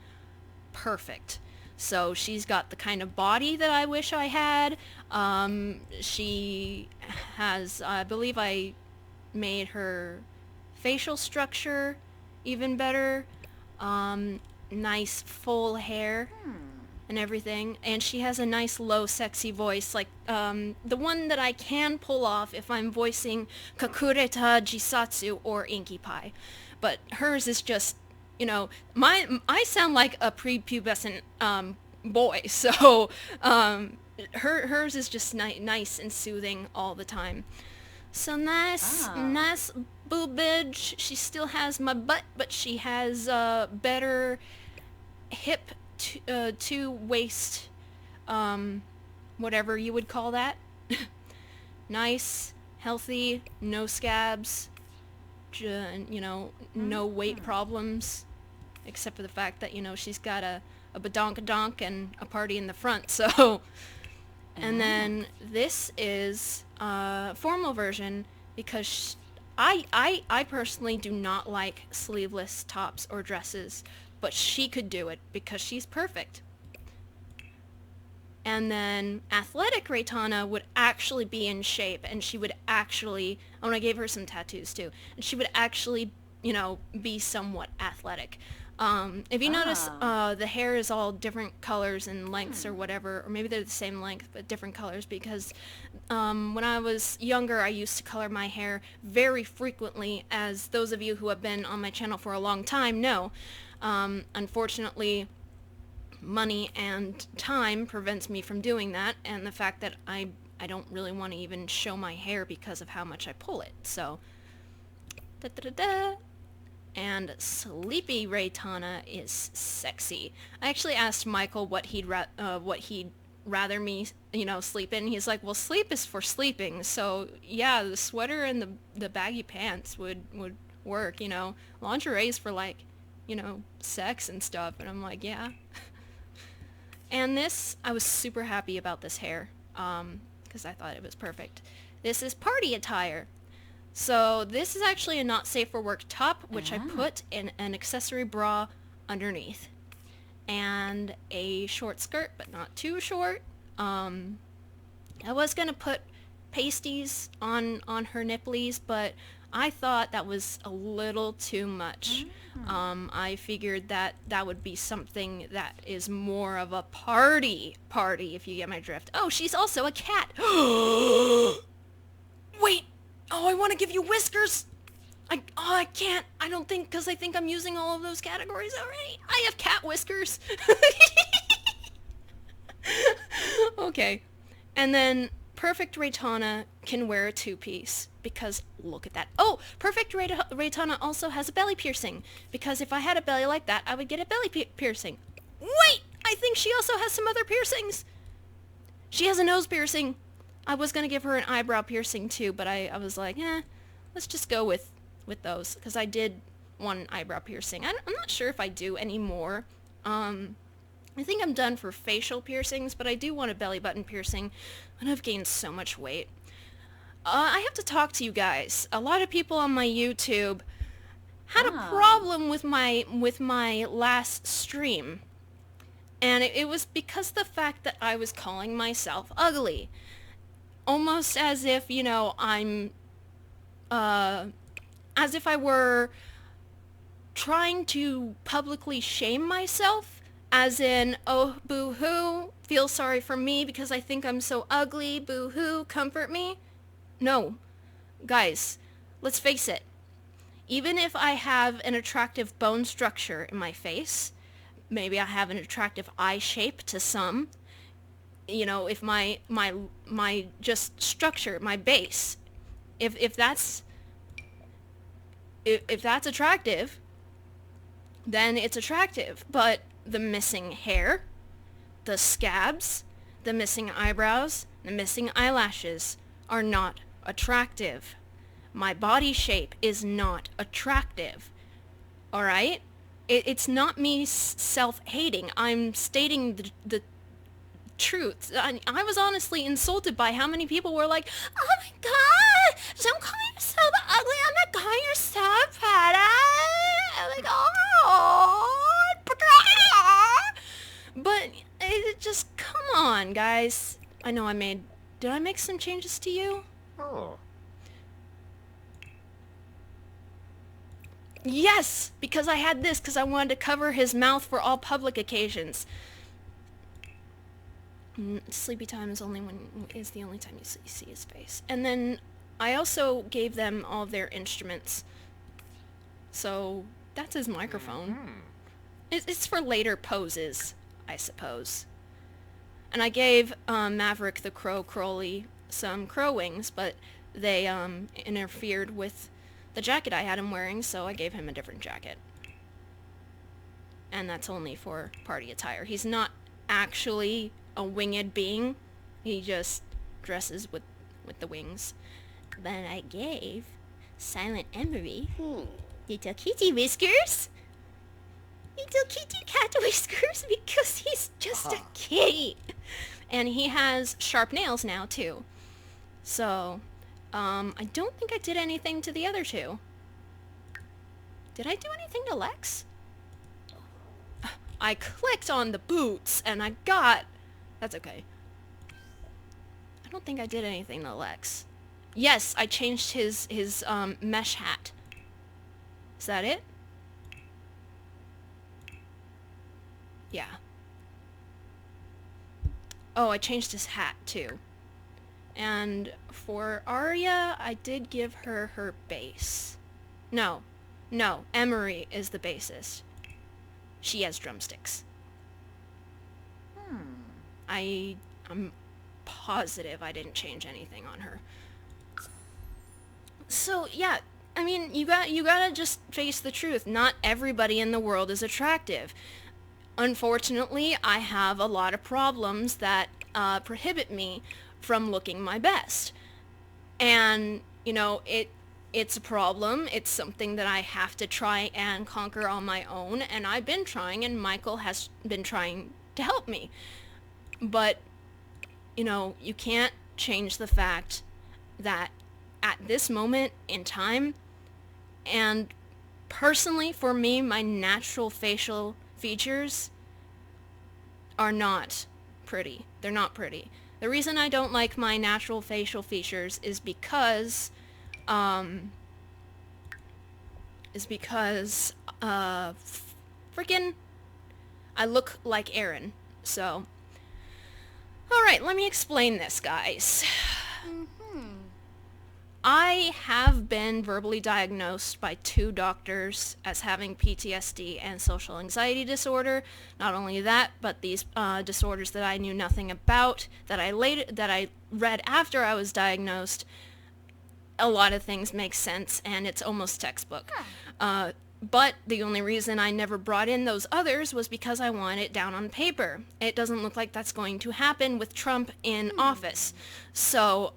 perfect. So she's got the kind of body that I wish I had. She has, I believe I made her facial structure even better. Nice full hair and everything. And she has a nice low sexy voice, like the one that I can pull off if I'm voicing Kakureta Jisatsu or Inky Pie. But hers is just, you know, I sound like a prepubescent boy, so hers is just nice and soothing all the time. So nice boobage. She still has my butt, but she has better hip to waist, whatever you would call that. Nice, healthy, no scabs, you know, no weight problems. Except for the fact that, you know, she's got a badonk-a-donk and a party in the front, so... And then this is a formal version because I personally do not like sleeveless tops or dresses, but she could do it because she's perfect. And then athletic Raitona would actually be in shape, and she would actually... Oh, and I gave her some tattoos too. And she would actually, you know, be somewhat athletic. If you notice, the hair is all different colors and lengths or whatever, or maybe they're the same length but different colors because when I was younger I used to color my hair very frequently, as those of you who have been on my channel for a long time know. Unfortunately, money and time prevents me from doing that, and the fact that I don't really want to even show my hair because of how much I pull it, so... Da-da-da-da. And Sleepy Raitona is sexy. I actually asked Michael what he'd rather me, you know, sleep in. He's like, well, sleep is for sleeping, so yeah, the sweater and the baggy pants would work, you know. Lingerie is for, like, you know, sex and stuff, and I'm like, yeah. And this, I was super happy about this hair, because I thought it was perfect. This is party attire. So this is actually a not safe for work top, which I put in an accessory bra underneath. And a short skirt, but not too short. I was going to put pasties on her nipplies, but I thought that was a little too much. I figured that that would be something that is more of a party, if you get my drift. Oh, she's also a cat. Wait! Oh, I want to give you whiskers! I can't. I don't think, because I think I'm using all of those categories already. I have cat whiskers. Okay. And then Perfect Raitona can wear a two-piece, because look at that. Oh, Perfect Raitona also has a belly piercing, because if I had a belly like that, I would get a belly piercing. Wait! I think she also has some other piercings. She has a nose piercing. I was going to give her an eyebrow piercing too, but I was like, let's just go with those, because I did one eyebrow piercing. I'm not sure if I do any more. I think I'm done for facial piercings, but I do want a belly button piercing, and I've gained so much weight. I have to talk to you guys. A lot of people on my YouTube had a problem with my last stream, and it was because of the fact that I was calling myself ugly. Almost as if, I'm, as if I were trying to publicly shame myself, as in, oh, boo-hoo, feel sorry for me because I think I'm so ugly, boo-hoo, comfort me. No. Guys, let's face it. Even if I have an attractive bone structure in my face, maybe I have an attractive eye shape to some, if my just structure, my base, if that's attractive, then it's attractive. But the missing hair, the scabs, the missing eyebrows, the missing eyelashes are not attractive. My body shape is not attractive. All right? It's not me self-hating. I'm stating the truth. I was honestly insulted by how many people were like, oh my god, don't call yourself ugly, I'm not calling yourself pretty. I'm like, oh. But it just, come on, guys. I know did I make some changes to you? Oh. Yes, because I had this, because I wanted to cover his mouth for all public occasions. Sleepy time is the only time you see his face. And then I also gave them all of their instruments. So that's his microphone. It's for later poses, I suppose. And I gave Maverick the Crow Crowley some crow wings, but they interfered with the jacket I had him wearing, so I gave him a different jacket. And that's only for party attire. He's not actually a winged being. He just dresses with the wings. But I gave Silent Emery little kitty whiskers. Little kitty cat whiskers, because he's just a kitty. And he has sharp nails now too. So, I don't think I did anything to the other two. Did I do anything to Lex? I clicked on the boots and I got... That's okay. I don't think I did anything to Lex. Yes, I changed his mesh hat. Is that it? Yeah. Oh, I changed his hat too. And for Arya, I did give her her bass. No, Emery is the bassist. She has drumsticks. I'm positive I didn't change anything on her. So yeah, I mean, you gotta just face the truth. Not everybody in the world is attractive. Unfortunately, I have a lot of problems that prohibit me from looking my best. And, it's a problem. It's something that I have to try and conquer on my own. And I've been trying, and Michael has been trying to help me. But, you can't change the fact that at this moment in time, and personally for me, my natural facial features are not pretty. They're not pretty. The reason I don't like my natural facial features is because is because, freaking, I look like Aaron. So, alright, let me explain this, guys. I have been verbally diagnosed by 2 doctors as having PTSD and social anxiety disorder. Not only that, but these disorders that I knew nothing about, that I read after I was diagnosed, a lot of things make sense, and it's almost textbook. But the only reason I never brought in those others was because I want it down on paper. It doesn't look like that's going to happen with Trump in office. So,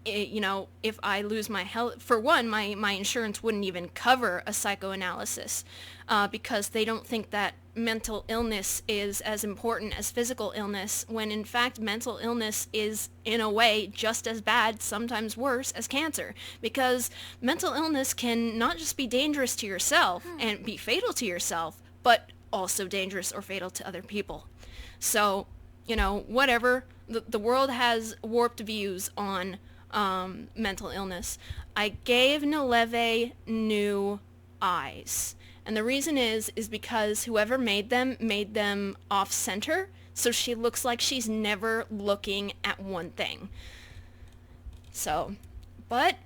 you know, if I lose my health, for one, my insurance wouldn't even cover a psychoanalysis because they don't think that mental illness is as important as physical illness, when in fact mental illness is in a way just as bad, sometimes worse, as cancer, because mental illness can not just be dangerous to yourself and be fatal to yourself, but also dangerous or fatal to other people. So, you know, whatever, the world has warped views on mental illness. I gave Naleve new eyes. And the reason is because whoever made them off-center, so she looks like she's never looking at one thing. So, but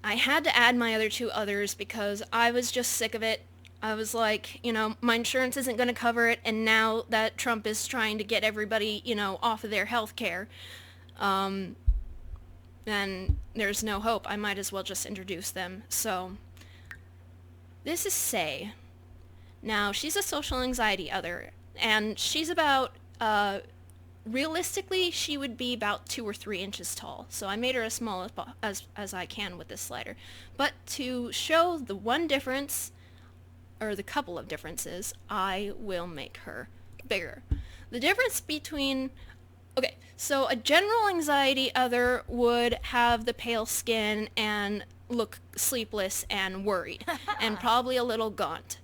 I had to add my other 2 others because I was just sick of it. I was like, you know, my insurance isn't going to cover it, and now that Trump is trying to get everybody, you know, off of their health care, then there's no hope. I might as well just introduce them. So, this is Say. Now, she's a social anxiety other, and she's about, realistically, she would be about 2 or 3 inches tall. So I made her as small as I can with this slider. But to show the one difference, or the couple of differences, I will make her bigger. The difference between... Okay, so a general anxiety other would have the pale skin and look sleepless and worried, and probably a little gaunt.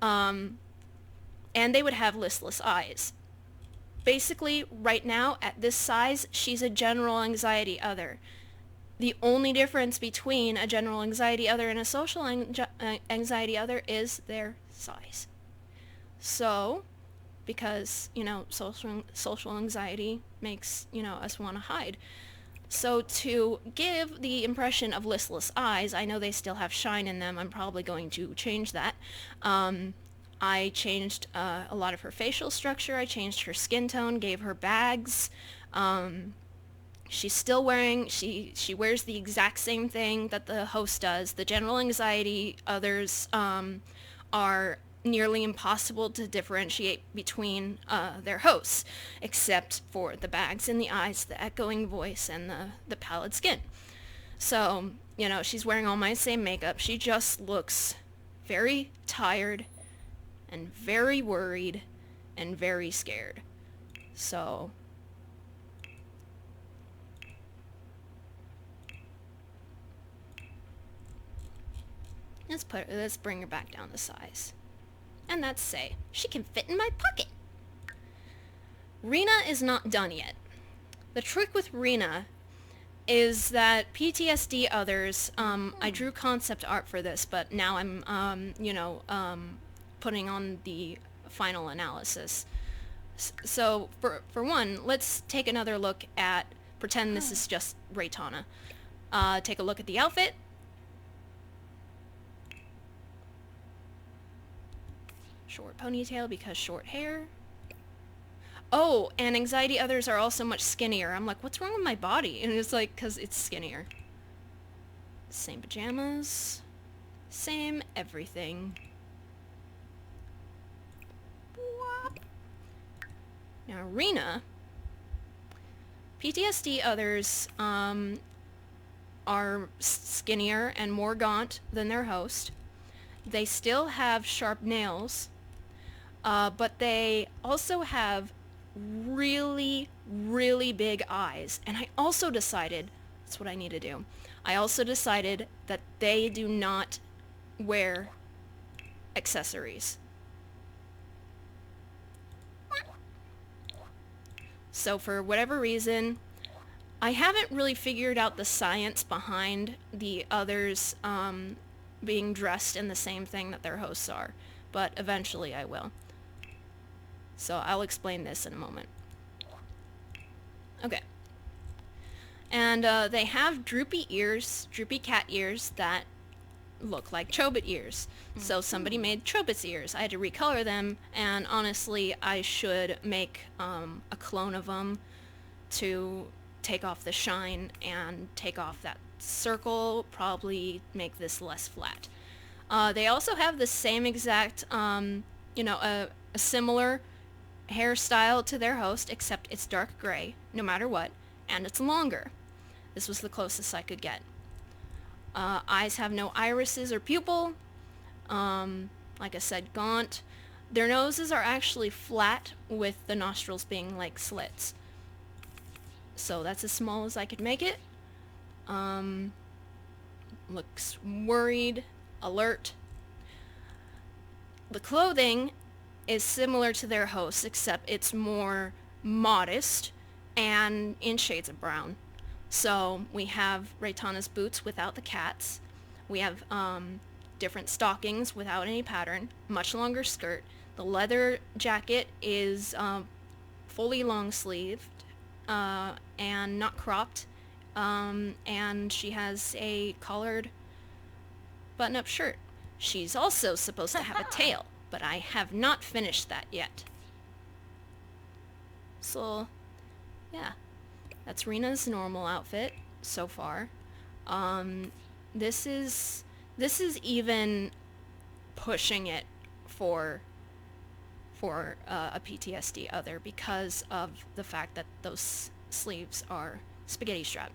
And they would have listless eyes. Basically, right now, at this size, she's a general anxiety other. The only difference between a general anxiety other and a social anxiety other is their size. So... because, you know, social anxiety makes, you know, us want to hide. So to give the impression of listless eyes, I know they still have shine in them. I'm probably going to change that. I changed a lot of her facial structure. I changed her skin tone, gave her bags. She's still wearing, she wears the exact same thing that the host does. The general anxiety others are nearly impossible to differentiate between their hosts, except for the bags in the eyes, the echoing voice, and the pallid skin. So, you know, she's wearing all my same makeup. She just looks very tired and very worried and very scared. So... let's bring her back down to size. And that's Say. She can fit in my pocket. Rena is not done yet. The trick with Rena is that PTSD others, I drew concept art for this, but now I'm, putting on the final analysis. So, for one, let's take another look at, pretend this is just Raitona. Take a look at the outfit. Short ponytail because short hair. Oh, and anxiety others are also much skinnier. I'm like, what's wrong with my body? And it's like, because it's skinnier. Same pajamas. Same everything. Now, Rena, PTSD others are skinnier and more gaunt than their host. They still have sharp nails, but they also have really, really big eyes. And I also decided, that's what I need to do, I also decided that they do not wear accessories. So for whatever reason, I haven't really figured out the science behind the others' being dressed in the same thing that their hosts are, but eventually I will. So I'll explain this in a moment. Okay. And they have droopy ears, droopy cat ears that look like Chobit ears. So somebody made Chobit's ears. I had to recolor them, and honestly, I should make a clone of them to take off the shine and take off that circle, probably make this less flat. They also have the same exact, a similar hairstyle to their host, except it's dark gray, no matter what, and it's longer. This was the closest I could get. Eyes have no irises or pupil. Like I said, gaunt. Their noses are actually flat, with the nostrils being like slits. So that's as small as I could make it. Looks worried, alert. The clothing is similar to their hosts, except it's more modest and in shades of brown. So we have Raitona's boots without the cats. We have different stockings without any pattern, much longer skirt. The leather jacket is fully long sleeved and not cropped. And she has a collared button-up shirt. She's also supposed to have a tail, but I have not finished that yet. So, yeah. That's Rena's normal outfit so far. This is even pushing it for a PTSD other, because of the fact that those sleeves are spaghetti strap.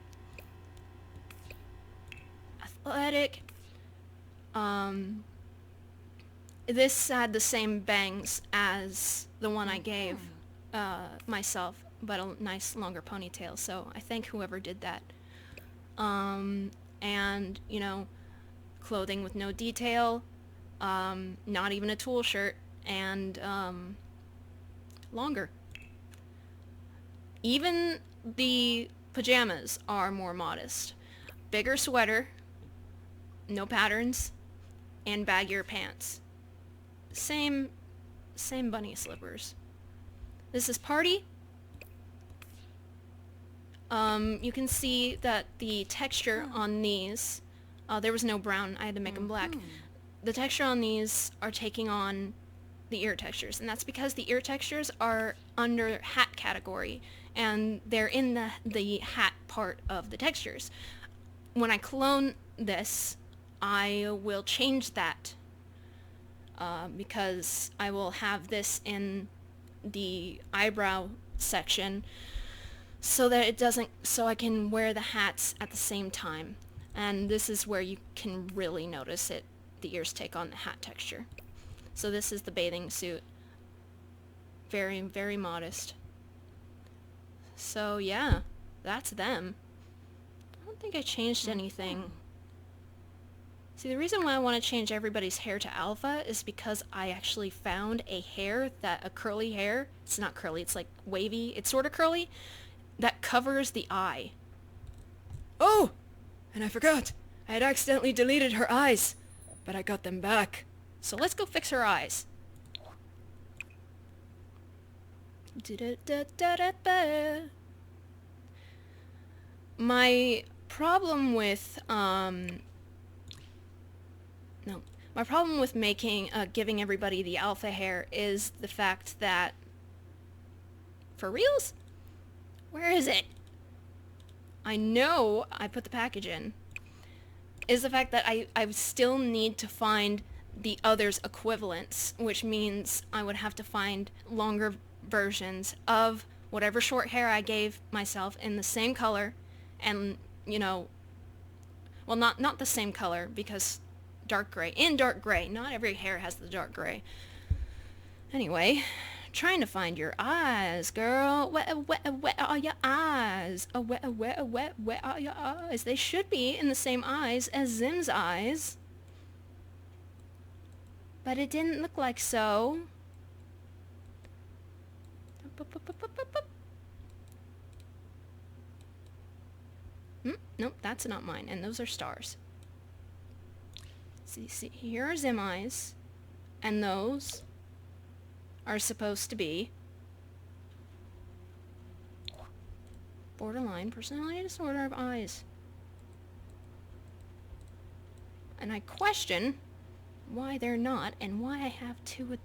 Athletic. This had the same bangs as the one I gave myself, but a nice longer ponytail, so I thank whoever did that. And, clothing with no detail, not even a tool shirt, and longer. Even the pajamas are more modest. Bigger sweater, no patterns, and baggier pants. Same bunny slippers. This is Party. You can see that the texture on these, there was no brown, I had to make them black. The texture on these are taking on the ear textures, and that's because the ear textures are under hat category, and they're in the hat part of the textures. When I clone this, I will change that, because I will have this in the eyebrow section, so I can wear the hats at the same time. And this is where you can really notice it, the ears take on the hat texture. So this is the bathing suit. Very, very modest. So yeah, that's them. I don't think I changed anything. See, the reason why I want to change everybody's hair to alpha is because I actually found a curly hair, it's not curly, it's like wavy, it's sort of curly, that covers the eye. Oh! And I forgot, I had accidentally deleted her eyes, but I got them back. So let's go fix her eyes. My problem with making giving everybody the alpha hair is the fact that, for reals? Where is it? I know I put the package in. Is the fact that I still need to find the other's equivalents, which means I would have to find longer versions of whatever short hair I gave myself in the same color, and, well, not the same color, because dark gray. In dark gray. Not every hair has the dark gray. Anyway, trying to find your eyes, girl. Where are your eyes? Where are your eyes? They should be in the same eyes as Zim's eyes. But it didn't look like so. Nope, that's not mine. And those are stars. See, here are Zim eyes, and those are supposed to be borderline personality disorder of eyes. And I question why they're not, and why I have two.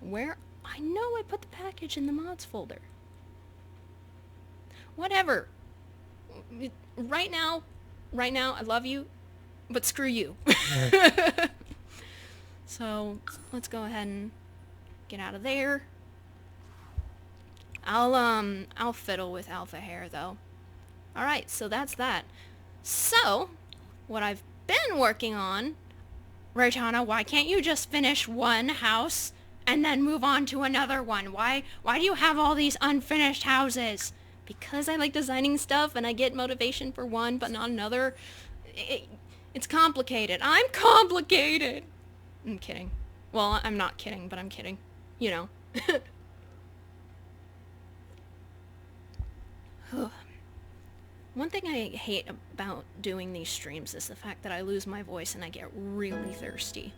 Where? I know I put the package in the mods folder. Whatever. Right now, I love you, but screw you. So let's go ahead and get out of there. I'll fiddle with alpha hair though. Alright, so that's that. So, what I've been working on, Raitona, why can't you just finish one house and then move on to another one? Why do you have all these unfinished houses? Because I like designing stuff and I get motivation for one but not another. It's complicated. I'm complicated! I'm kidding. Well, I'm not kidding, but I'm kidding. You know. One thing I hate about doing these streams is the fact that I lose my voice and I get really thirsty.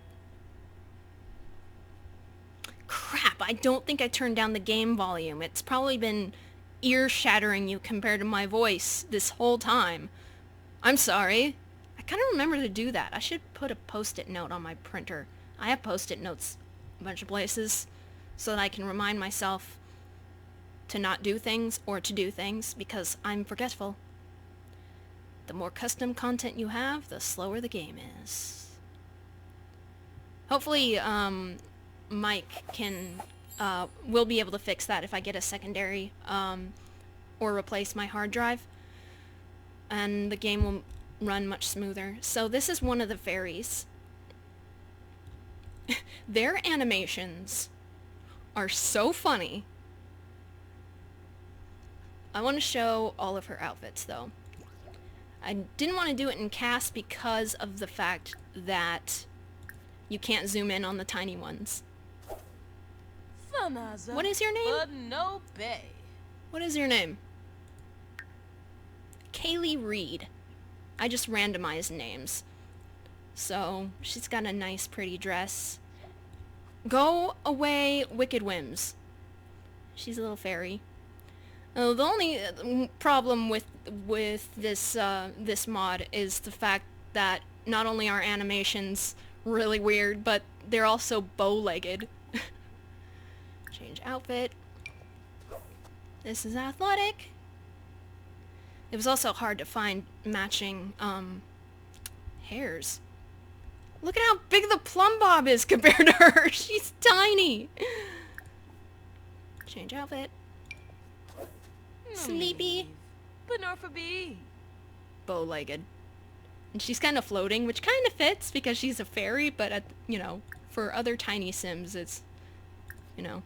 Crap, I don't think I turned down the game volume. It's probably been ear-shattering you compared to my voice this whole time. I'm sorry. I kind of remember to do that. I should put a post-it note on my printer. I have post-it notes a bunch of places so that I can remind myself to not do things or to do things because I'm forgetful. The more custom content you have, the slower the game is. Hopefully, Mike will be able to fix that if I get a secondary, or replace my hard drive. And the game will run much smoother. So this is one of the fairies. Their animations are so funny. I want to show all of her outfits, though. I didn't want to do it in cast because of the fact that you can't zoom in on the tiny ones. What is your name? What is your name? Kaylee Reed. I just randomized names. So, she's got a nice pretty dress. Go away, Wicked Whims. She's a little fairy. The only problem with this this mod is the fact that not only are animations really weird, but they're also bow-legged. Change outfit. This is athletic. It was also hard to find matching hairs. Look at how big the plumb bob is compared to her. She's tiny. Change outfit. Sleepy. But nor for bee. Bow-legged. And she's kind of floating, which kind of fits because she's a fairy, but, you know, for other tiny Sims, it's, you know.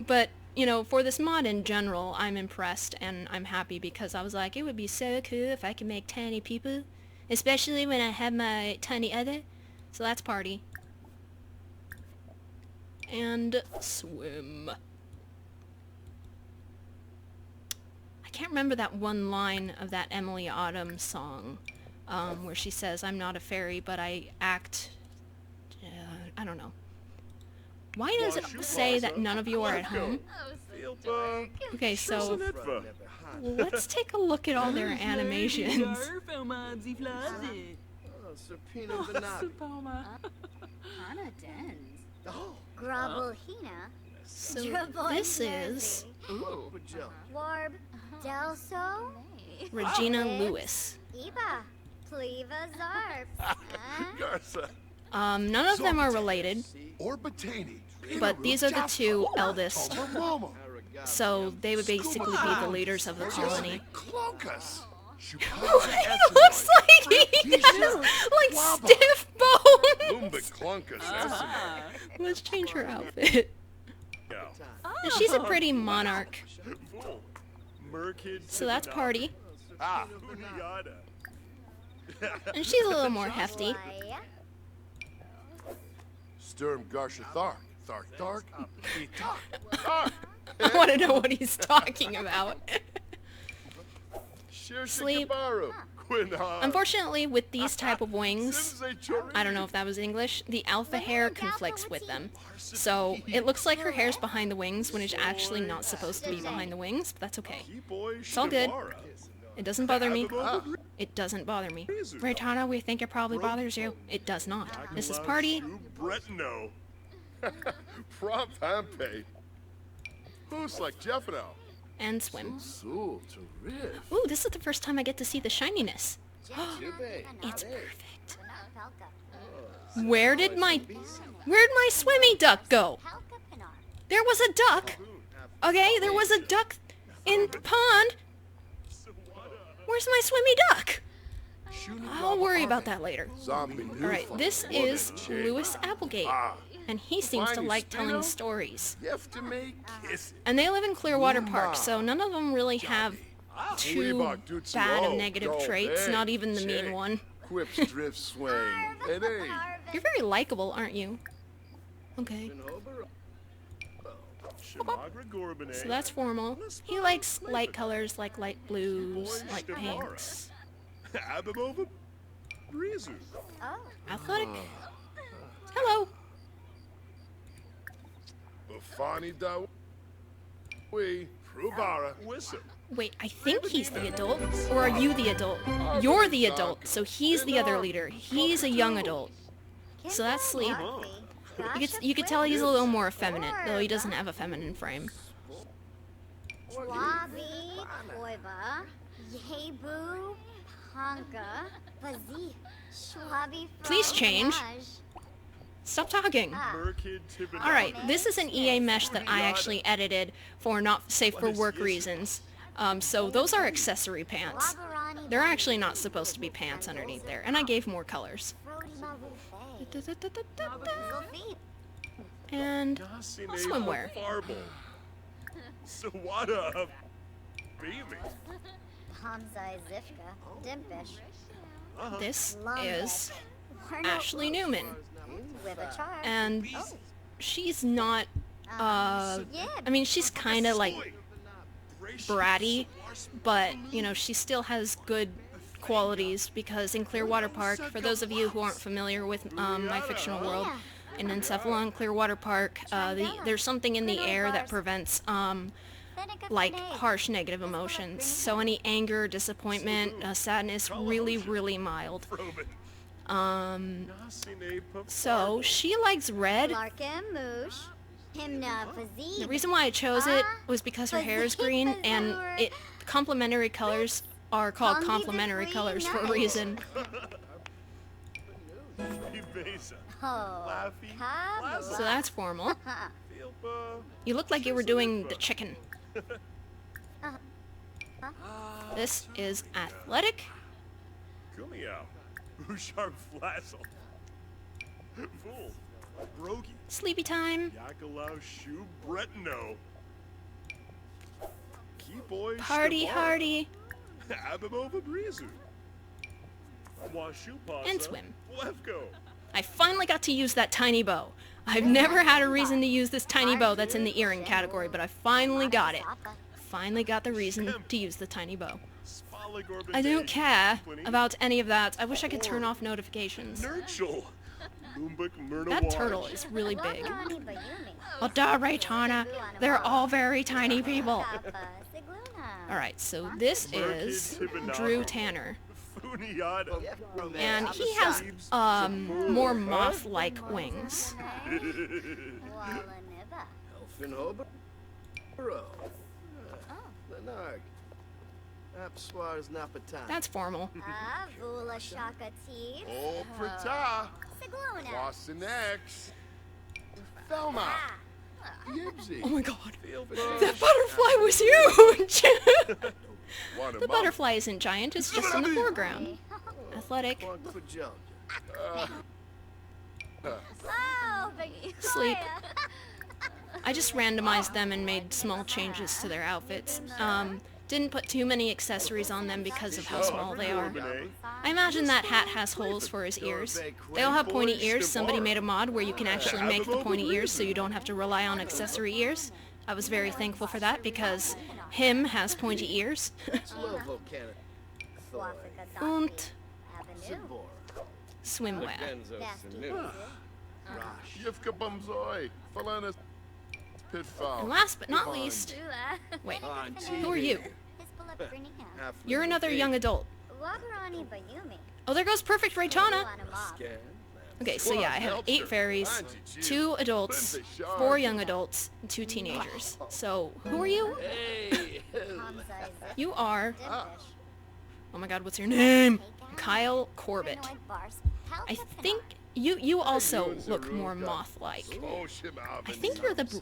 But, you know, for this mod in general, I'm impressed and I'm happy because I was like, it would be so cool if I could make tiny people, especially when I have my tiny other. So that's party. And swim. I can't remember that one line of that Emily Autumn song, where she says, I'm not a fairy, but I act... I don't know. Why does it say that none of you are at home? Okay, so let's take a look at all their animations. So this is Regina Lewis. None of them are related, but these are the two eldest, so they would basically be the leaders of the colony. It looks like he has, like, stiff bones! Let's change her outfit. She's a pretty monarch. So that's Party. And she's a little more hefty. I want to know what he's talking about. Sleep. Unfortunately, with these type of wings, I don't know if that was English, the alpha hair conflicts with them. So it looks like her hair's behind the wings when it's actually not supposed to be behind the wings, but that's okay. It's all good. It doesn't bother me. It doesn't bother me. Raitona, we think it probably bothers you. It does not. This is party. And swim. Ooh, this is the first time I get to see the shininess. It's perfect. Where'd my swimmy duck go? There was a duck. Okay, there was a duck in the pond. Where's my swimmy duck? I'll worry about that later. Alright, this is Louis Applegate. And he seems to like telling stories. And they live in Clearwater Park, so none of them really have too bad of negative traits, not even the mean one. You're very likable, aren't you? Okay. So that's formal. He likes light colors like light blues, light pinks. Athletic. Hello. Wait, I think he's the adult. Or are you the adult? You're the adult, so he's the other leader. He's a young adult. So that's Sleep. You could tell he's a little more effeminate, though he doesn't have a feminine frame. Please change. Stop talking. Alright, this is an EA mesh that I actually edited for not safe for work reasons. So those are accessory pants. They're actually not supposed to be pants underneath there, and I gave more colors. And swimwear. This is Ashley Newman. And she's not, I mean, she's kind of like bratty, but, you know, she still has good qualities because in Clearwater Park, for those of you who aren't familiar with my fictional world, in Encephalon, Clearwater Park, there's something in the air that prevents, like, harsh negative emotions. So any anger, disappointment, sadness, really, really mild. So she likes red. The reason why I chose it was because her hair is green, and complementary colors are called complementary colors for a reason. So that's formal. You look like you were doing the chicken. This is athletic. Sleepy time. Party hardy. And swim. I finally got to use that tiny bow. I've never had a reason to use this tiny bow that's in the earring category, but I finally got it. Finally got the reason to use the tiny bow. I don't care about any of that. I wish I could turn off notifications. That turtle is really big. Oh, duh, Raitona. They're all very tiny people. Alright, so this is Drew Tanner. And he has, more moth-like wings. That's formal. Oh my god. That butterfly was huge! The butterfly isn't giant, it's just in the foreground. Athletic. Sleep. I just randomized them and made small changes to their outfits. Didn't put too many accessories on them because of how small they are. I imagine that hat has holes for his ears. They all have pointy ears. Somebody made a mod where you can actually make the pointy ears so you don't have to rely on accessory ears. I was very thankful for that because him has pointy ears. und swimwear. And last but not least, wait, who are you? You're another young adult. Oh, there goes perfect Raitona. Okay, so yeah, I have 8 fairies, 2 adults, 4 young adults, and 2 teenagers. So, who are you? You are... Oh my god, what's your name? Kyle Corbett. I think you also look more moth-like. I think you're the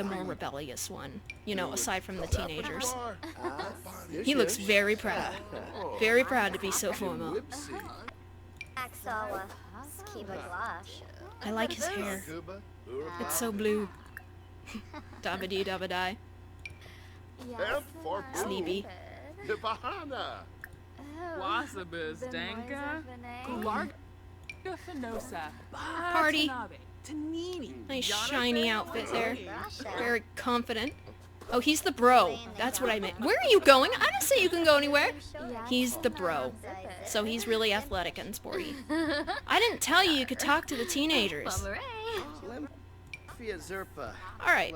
more rebellious one, you know, aside from the teenagers. He looks very proud. Very proud to be so formal. I like his hair. It's so blue. Dabba-dee dabba-die. Sleepy. Party. Nice shiny outfit there. Very confident. Oh, he's the bro. That's what I meant. Where are you going? I didn't say you can go anywhere. He's the bro. So he's really athletic and sporty. I didn't tell you you could talk to the teenagers. Alright,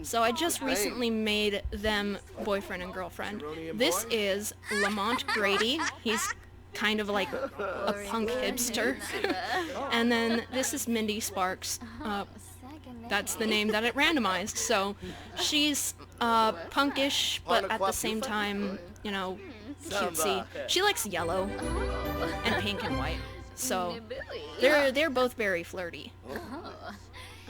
so I just recently made them boyfriend and girlfriend. This is Lamont Grady. He's kind of like a punk hipster. And then this is Mindy Sparks. That's the name that it randomized. So she's punkish, but at the same time, you know, cutesy. She likes yellow and pink and white. So they're both very flirty.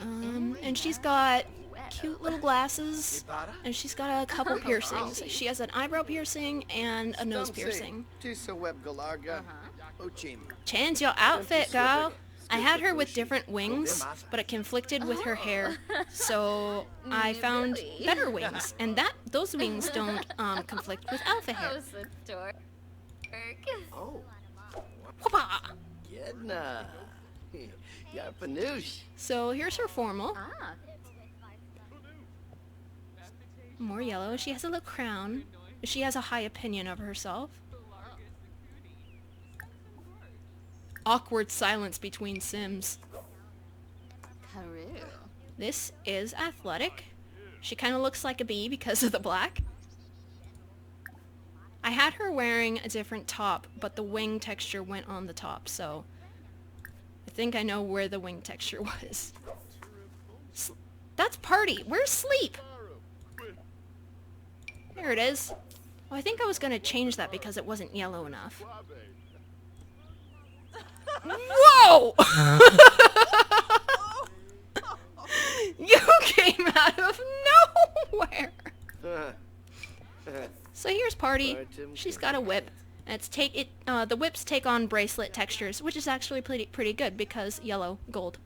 And she's got cute little glasses, and she's got a couple piercings. She has an eyebrow piercing and a nose piercing. Change your outfit, girl. I had her with different wings, but it conflicted with her hair, so I found better wings, and those wings don't conflict with alpha hair. So here's her formal. More yellow. She has a little crown. She has a high opinion of herself. Awkward silence between Sims. This is athletic. She kind of looks like a bee because of the black. I had her wearing a different top, but the wing texture went on the top, so I think I know where the wing texture was. That's Party. Where's Sleep? There it is. Oh, I think I was going to change that because it wasn't yellow enough. Whoa! You came out of nowhere! So here's Party. She's got a whip. The whips take on bracelet textures, which is actually pretty good because yellow, gold.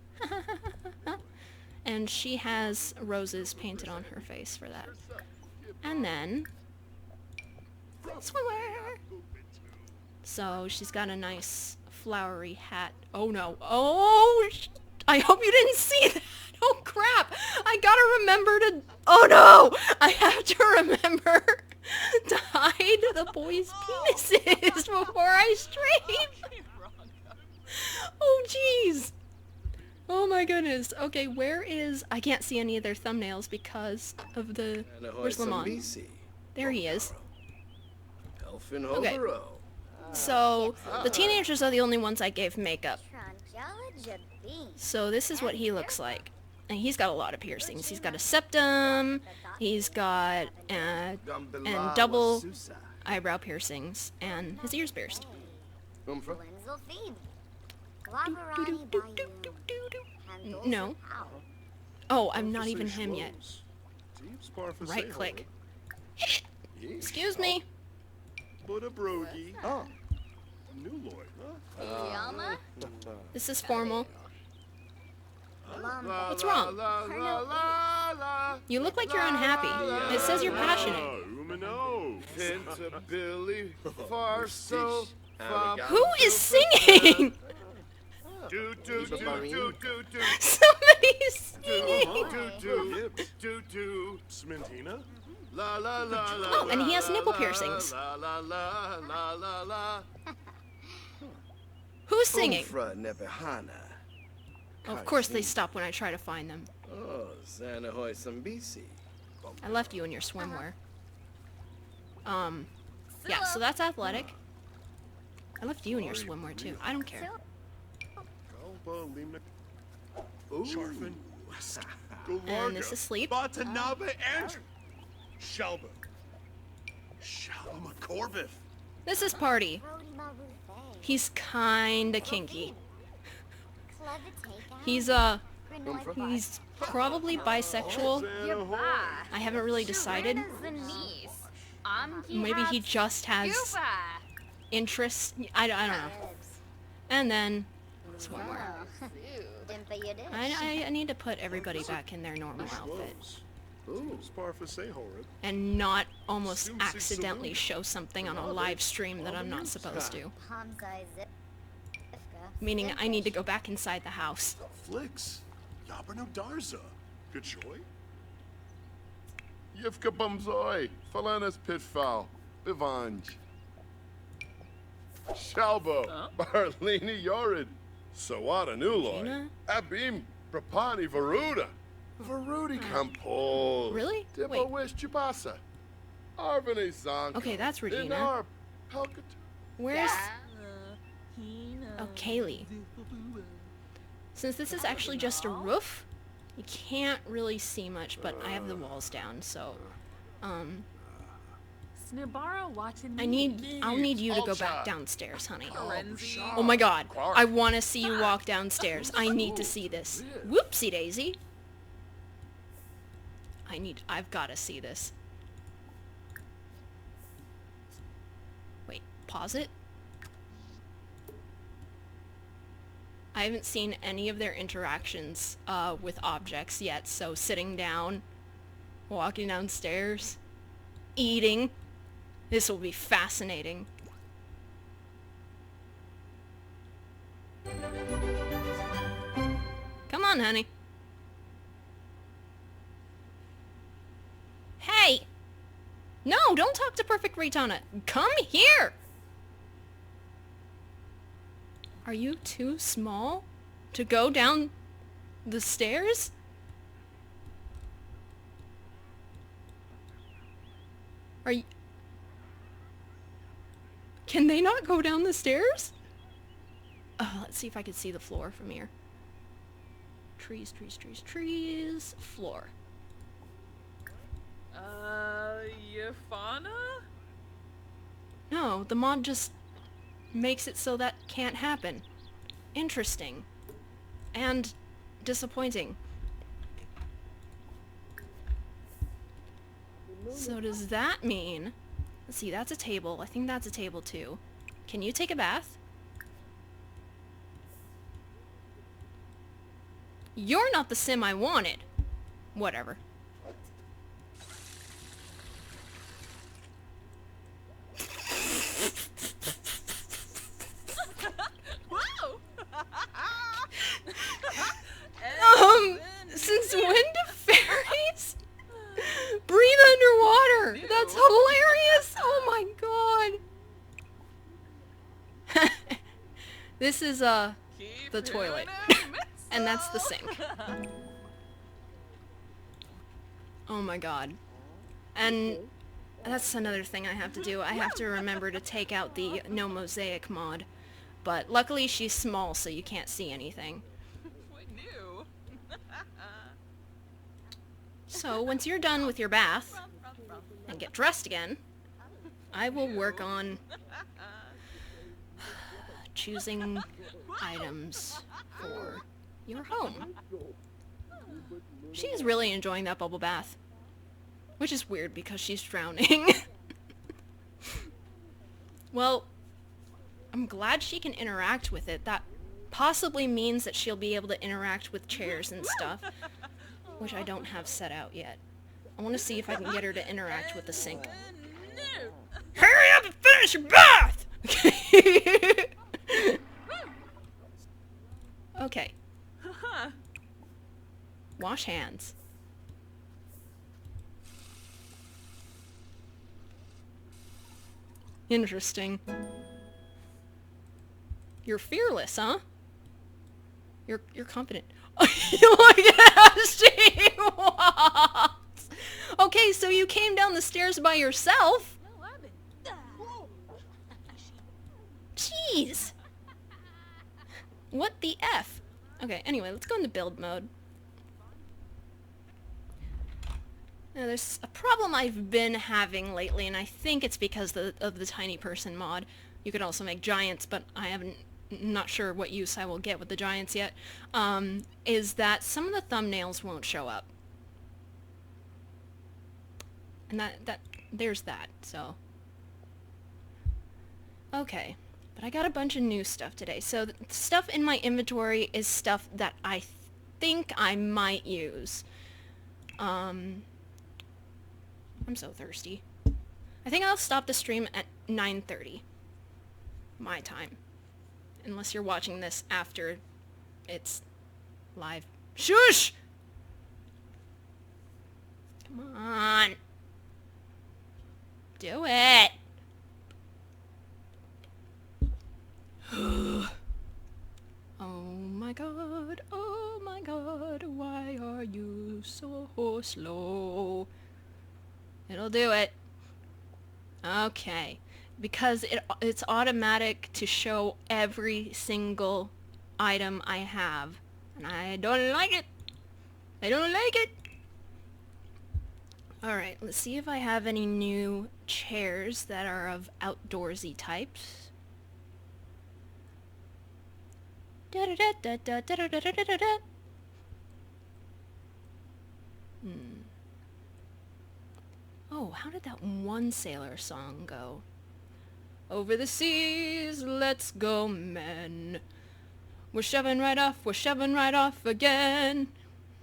And she has roses painted on her face for that. And then swimwear. So she's got a nice flowery hat. Oh no. Oh, I hope you didn't see that. Oh crap. I gotta remember to... Oh no! I have to remember to hide the boys' penises before I stream. Oh jeez. Oh my goodness. Okay, where is... I can't see any of their thumbnails because of the... Where's Lamont? There he is. Okay. So, the teenagers are the only ones I gave makeup. So this is what he looks like. And he's got a lot of piercings. He's got a septum, he's got and double eyebrow piercings, and his ears pierced. No. Oh, I'm not even him yet. Right click. Excuse me. This is formal. What's wrong? You look like you're unhappy. It says you're passionate. Who is singing? Somebody's singing! Smintina? Oh, and he has nipple piercings. Who's singing? Of course they stop when I try to find them. I left you in your swimwear. Yeah, so that's athletic. I left you in your swimwear too. I don't care. And this is sleep. This is party. He's kinda kinky. He's probably bisexual. I haven't really decided. Maybe he just has interests. I don't know. And then swimwear. I need to put everybody back in their normal outfit. And not almost accidentally show something on a live stream that I'm not supposed to. Meaning I need to go back inside the house. Flicks. Yaberno Darza. Good joy. Yivka Bumzoi. Falanas Pitfall. Bivanj. Shalbo. Barlini Yorid. Sawada Nuloy. Abim Prapani Varuda. Varudi Kampol. Really? Dibbo Wish Chibasa. Arvane Zanka. Okay, that's Regina. Where's... Oh, Kaylee. Since this is actually just a roof, you can't really see much, but I have the walls down, so... I'll need you to go back downstairs, honey. Oh my god. I want to see you walk downstairs. I need to see this. Whoopsie daisy. I've got to see this. Wait, pause it? I haven't seen any of their interactions with objects yet, so sitting down, walking downstairs, eating. This will be fascinating. Come on, honey. Hey! No, don't talk to Perfect Raitona. Come here! Are you too small to go down the stairs? Are you... Can they not go down the stairs? Oh, let's see if I can see the floor from here. Trees, trees, trees, trees. Floor. Yafana? No, the mod just makes it so that can't happen. Interesting. And disappointing. So does that mean... Let's see, that's a table. I think that's a table too. Can you take a bath? You're not the sim I wanted. Whatever. Since when do fairies breathe underwater? That's hilarious! Oh my god! This is, the toilet. And that's the sink. Oh my god. And that's another thing I have to do. I have to remember to take out the no mosaic mod. But luckily she's small, so you can't see anything. So, once you're done with your bath, and get dressed again, I will work on choosing items for your home. She's really enjoying that bubble bath. Which is weird because she's drowning. Well, I'm glad she can interact with it. That possibly means that she'll be able to interact with chairs and stuff. Which I don't have set out yet. I want to see if I can get her to interact with the sink. Hurry up and finish your bath! Okay. Haha. Wash hands. Interesting. You're fearless, huh? You're confident. Look at how she walks! Okay, so you came down the stairs by yourself? Jeez! What the F? Okay, anyway, let's go into build mode. Now, there's a problem I've been having lately, and I think it's because of the tiny person mod. You could also make giants, but I haven't, not sure what use I will get with the giants yet, is that some of the thumbnails won't show up. And there's that, so. Okay, but I got a bunch of new stuff today. So the stuff in my inventory is stuff that I think I might use. I'm so thirsty. I think I'll stop the stream at 9:30. My time. Unless you're watching this after it's live. Shush! Come on. Do it. Oh my god, why are you so slow? It'll do it. Okay. Because it's automatic to show every single item I have. And I don't like it. I don't like it. Alright, let's see if I have any new chairs that are of outdoorsy types. Oh, how did that one sailor song go? Over the seas, let's go, men. We're shoving right off again.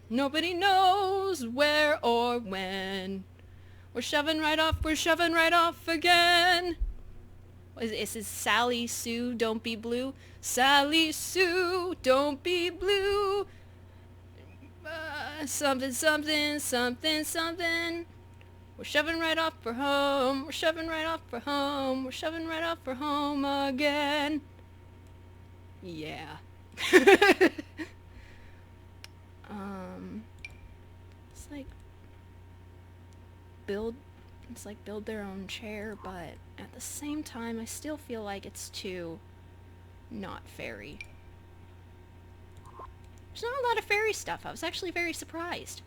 Nobody knows where or when. We're shoving right off again. Is this Sally Sue, don't be blue? Sally Sue, don't be blue. Something, something, something, something. We're shoving right off for home. We're shoving right off for home. We're shoving right off for home again. Yeah. It's like build their own chair, but at the same time I still feel like it's too not fairy. There's not a lot of fairy stuff. I was actually very surprised.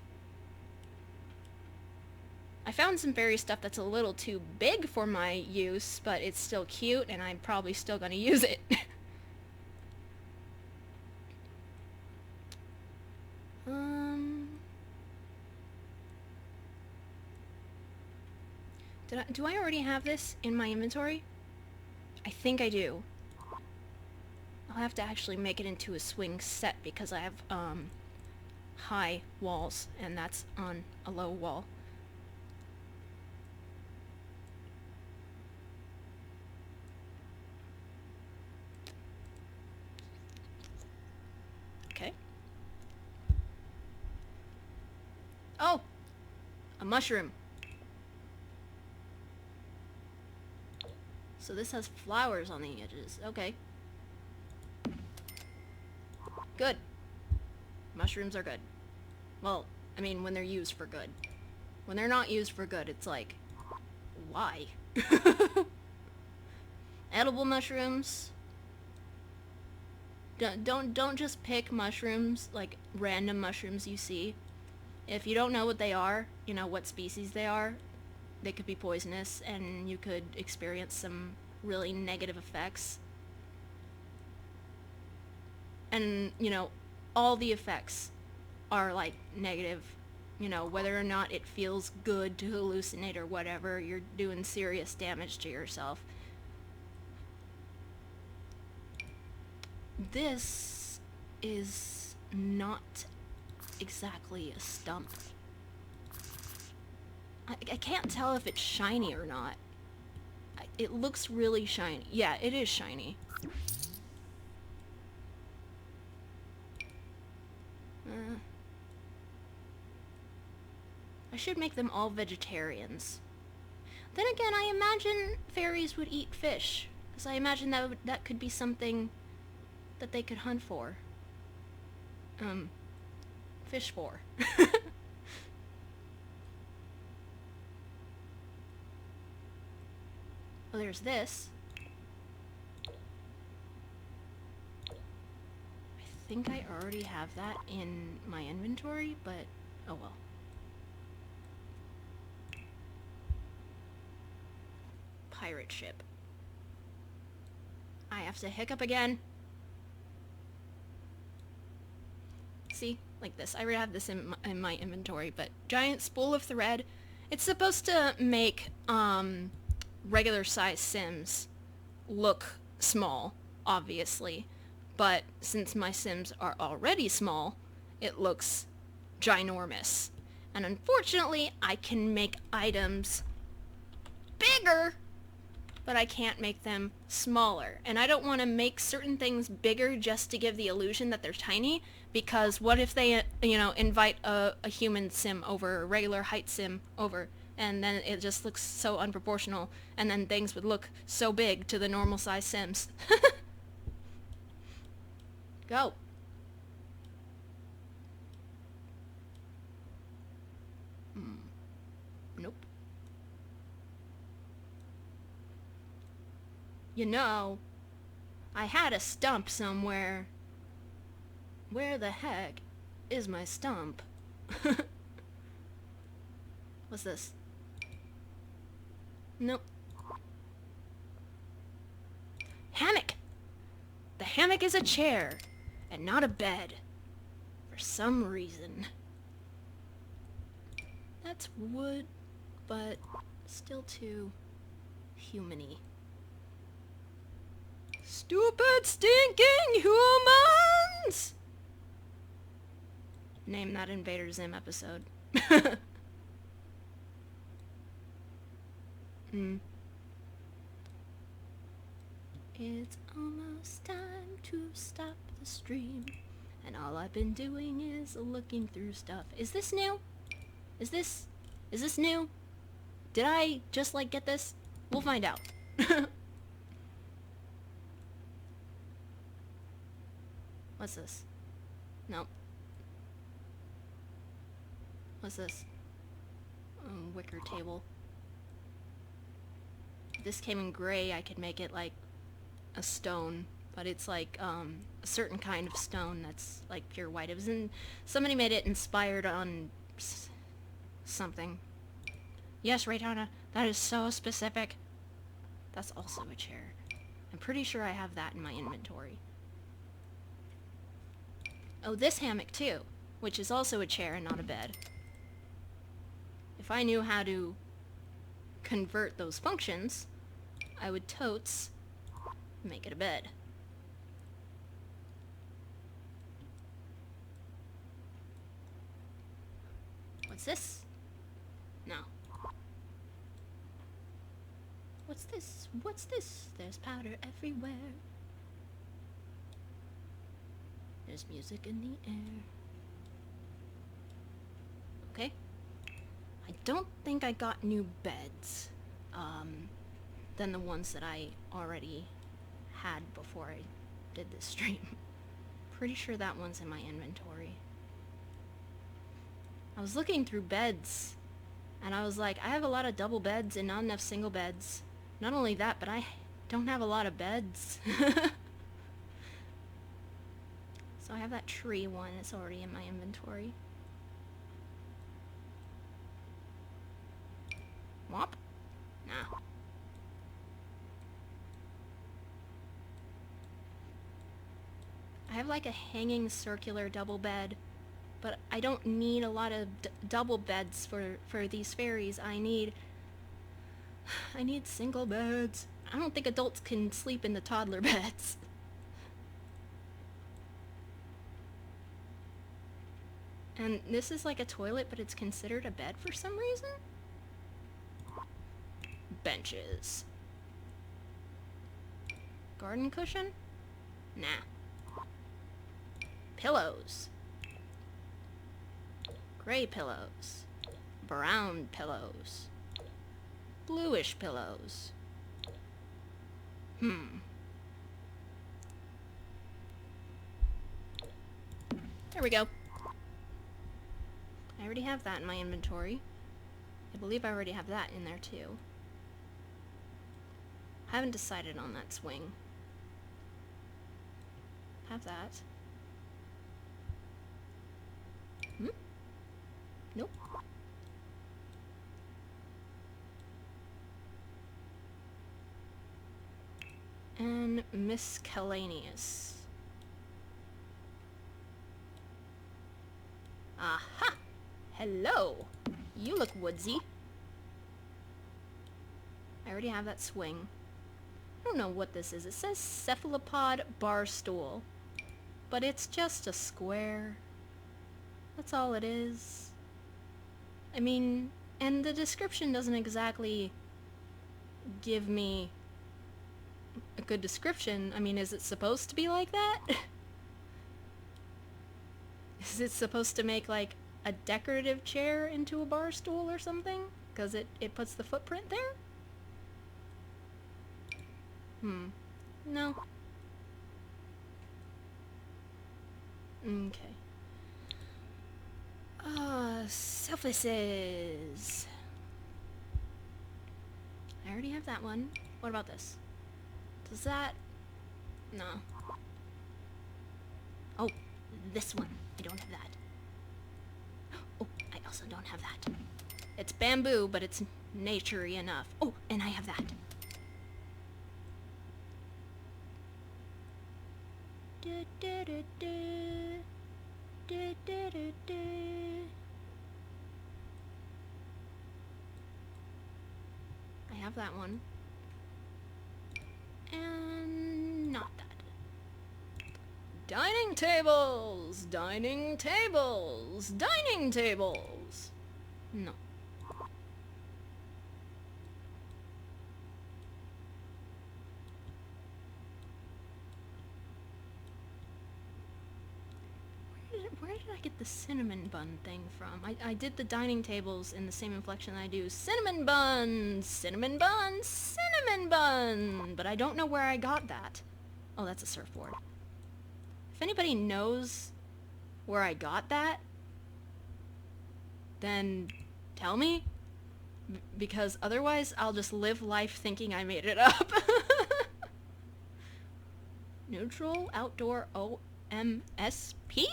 I found some fairy stuff that's a little too big for my use, but it's still cute and I'm probably still gonna use it. Do I already have this in my inventory? I think I do. I'll have to actually make it into a swing set because I have high walls and that's on a low wall. Okay. Oh! A mushroom. So this has flowers on the edges. Okay. Good. Mushrooms are good. Well, I mean, when they're used for good. When they're not used for good, it's like, why? Edible mushrooms. Don't just pick mushrooms, like random mushrooms you see. If you don't know what they are, you know what species they are, they could be poisonous and you could experience some really negative effects. And, you know, all the effects are like negative. You know, whether or not it feels good to hallucinate or whatever, you're doing serious damage to yourself. This is not exactly a stump. I can't tell if it's shiny or not. It looks really shiny. Yeah, it is shiny. I should make them all vegetarians. Then again, I imagine fairies would eat fish, because I imagine that could be something that they could hunt for. Fish for. Oh, there's this. I think I already have that in my inventory, but oh well. Pirate ship. I have to hiccup again. See? Like this. I already have this in my inventory, but giant spool of thread. It's supposed to make, regular size Sims look small, obviously. But since my Sims are already small, it looks ginormous. And unfortunately, I can make items bigger, but I can't make them smaller. And I don't want to make certain things bigger just to give the illusion that they're tiny, because what if they, invite a human sim over, a regular height sim over, and then it just looks so unproportional, and then things would look so big to the normal size Sims. Go. Nope. You know, I had a stump somewhere. Where the heck is my stump? What's this? Nope. Hammock! The hammock is a chair, and not a bed. For some reason. That's wood, but still too human-y. Stupid stinking humans! Name that Invader Zim episode. It's almost time to stop the stream, and all I've been doing is looking through stuff. Is this new? Is this new? Did I just get this? We'll find out. What's this? Nope. What's this? Wicker table. If this came in gray, I could make it like a stone, but it's like a certain kind of stone that's like pure white. It was somebody made it inspired on something. Yes, Raitona, that is so specific. That's also a chair. I'm pretty sure I have that in my inventory. Oh, this hammock too, which is also a chair and not a bed. If I knew how to convert those functions, I would totes make it a bed. What's this? No. What's this? What's this? There's powder everywhere. There's music in the air. Okay. I don't think I got new beds, than the ones that I already had before I did this stream. Pretty sure that one's in my inventory. I was looking through beds, and I was like, I have a lot of double beds and not enough single beds. Not only that, but I don't have a lot of beds. So I have that tree one, it's already in my inventory. Whop? Nah. I have like a hanging circular double bed, but I don't need a lot of double beds for these fairies. I need single beds. I don't think adults can sleep in the toddler beds. And this is like a toilet, but it's considered a bed for some reason? Benches. Garden cushion? Nah. Pillows. Gray pillows. Brown pillows. Bluish pillows. There we go. I already have that in my inventory. I believe I already have that in there too. I haven't decided on that swing. Have that. Nope. And miscellaneous. Aha! Hello! You look woodsy. I already have that swing. I don't know what this is. It says cephalopod bar stool. But it's just a square. That's all it is. I mean, and the description doesn't exactly give me a good description. I mean, is it supposed to be like that? Is it supposed to make, like, a decorative chair into a bar stool or something? Because it puts the footprint there? No. Okay. Surfaces. I already have that one. What about this? Does that... No. Oh, this one. I don't have that. Oh, I also don't have that. It's bamboo, but it's nature-y enough. Oh, and I have that. I have that one. And not that. Dining tables! Dining tables! Dining tables! No. Where did I get the cinnamon bun thing from? I did the dining tables in the same inflection I do cinnamon buns! Cinnamon bun! Cinnamon bun! But I don't know where I got that. Oh, that's a surfboard. If anybody knows where I got that, then tell me. Because otherwise I'll just live life thinking I made it up. Neutral Outdoor OMSP?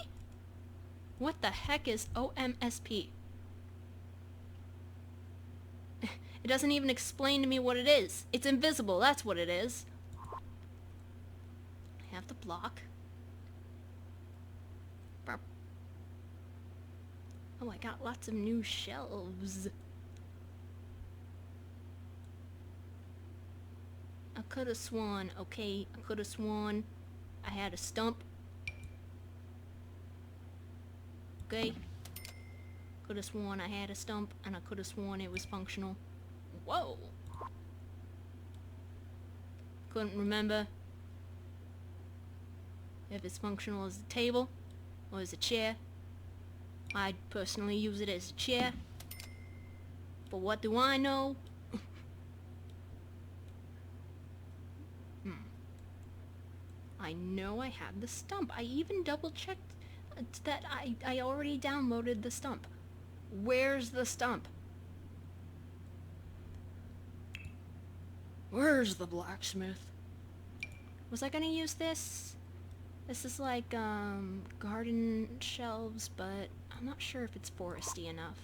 What the heck is OMSP? It doesn't even explain to me what it is. It's invisible, that's what it is. I have the block. Oh, I got lots of new shelves. I could have sworn, okay, I could have sworn I had a stump. Okay? Could have sworn I had a stump, and I could have sworn it was functional. Whoa! Couldn't remember if it's functional as a table or as a chair. I'd personally use it as a chair. But what do I know? I know I had the stump. I even double-checked that I already downloaded the stump. Where's the stump? Where's the blacksmith? Was I gonna use this? This is like, garden shelves, but I'm not sure if it's foresty enough.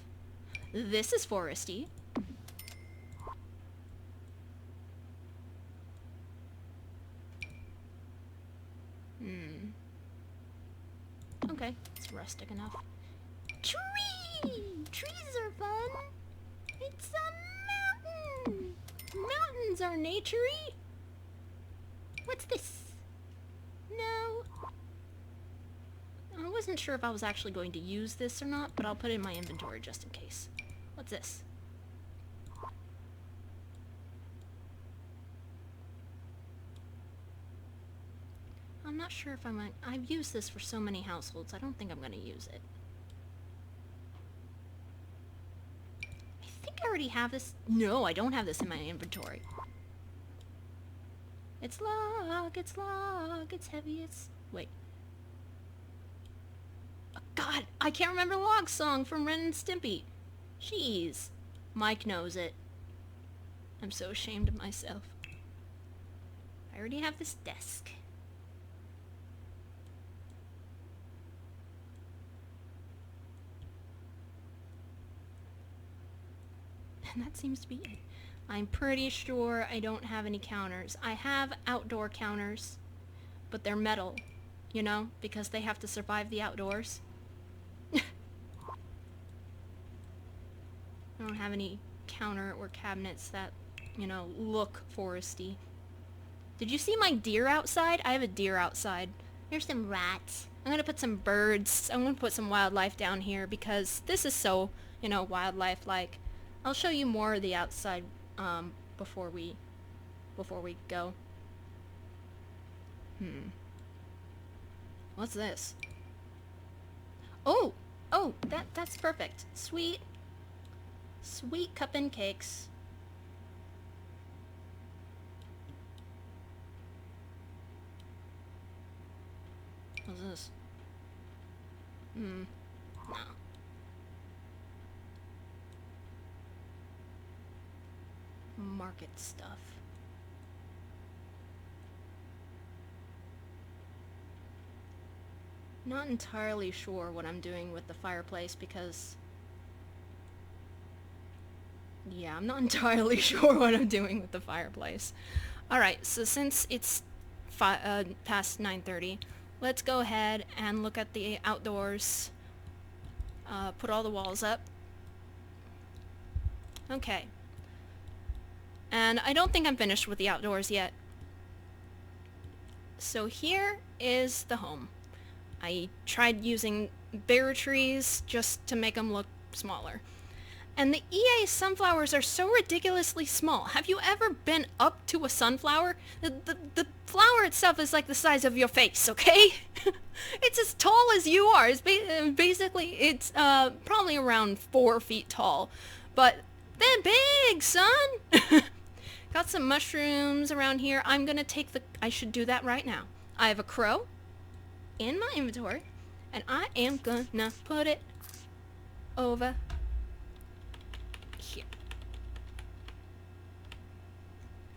This is foresty. Okay, it's rustic enough. Tree! Trees are fun! It's a mountain! Mountains are nature-y! What's this? No. I wasn't sure if I was actually going to use this or not, but I'll put it in my inventory just in case. What's this? I'm not sure if I've used this for so many households, I don't think I'm going to use it. think I already have this. No, I don't have this in my inventory. It's log, it's heavy, it's... Wait. Oh, God, I can't remember the log song from Ren and Stimpy. Jeez. Mike knows it. I'm so ashamed of myself. I already have this desk. And that seems to be it. I'm pretty sure I don't have any counters. I have outdoor counters, but they're metal, you know, because they have to survive the outdoors. I don't have any counter or cabinets that, you know, look foresty. Did you see my deer outside? I have a deer outside. There's some rats. I'm gonna put some birds. I'm gonna put some wildlife down here because this is so, you know, wildlife-like. I'll show you more of the outside before we go. What's this? Oh, that's perfect. Sweet cup and cakes. What's this? No. Market stuff. Not entirely sure what I'm doing with the fireplace because... Yeah, I'm not entirely sure what I'm doing with the fireplace. Alright, so since it's past 9:30, let's go ahead and look at the outdoors. Put all the walls up. Okay. And I don't think I'm finished with the outdoors yet. So here is the home. I tried using bare trees just to make them look smaller. And the EA sunflowers are so ridiculously small. Have you ever been up to a sunflower? The flower itself is like the size of your face, okay? It's as tall as you are. It's basically, it's probably around 4 feet tall. But they're big, son! Got some mushrooms around here. I'm gonna take the... I should do that right now. I have a crow in my inventory, and I am gonna put it over here.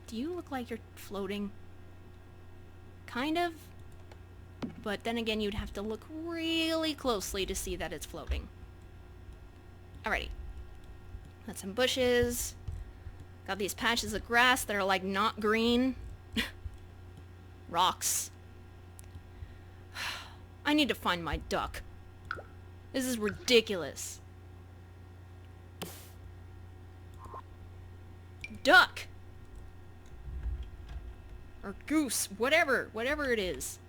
Do you look like you're floating? Kind of. But then again, you'd have to look really closely to see that it's floating. Alrighty. Got some bushes. Got these patches of grass that are like not green. Rocks. I need to find my duck. This is ridiculous. Duck! Or goose, whatever it is.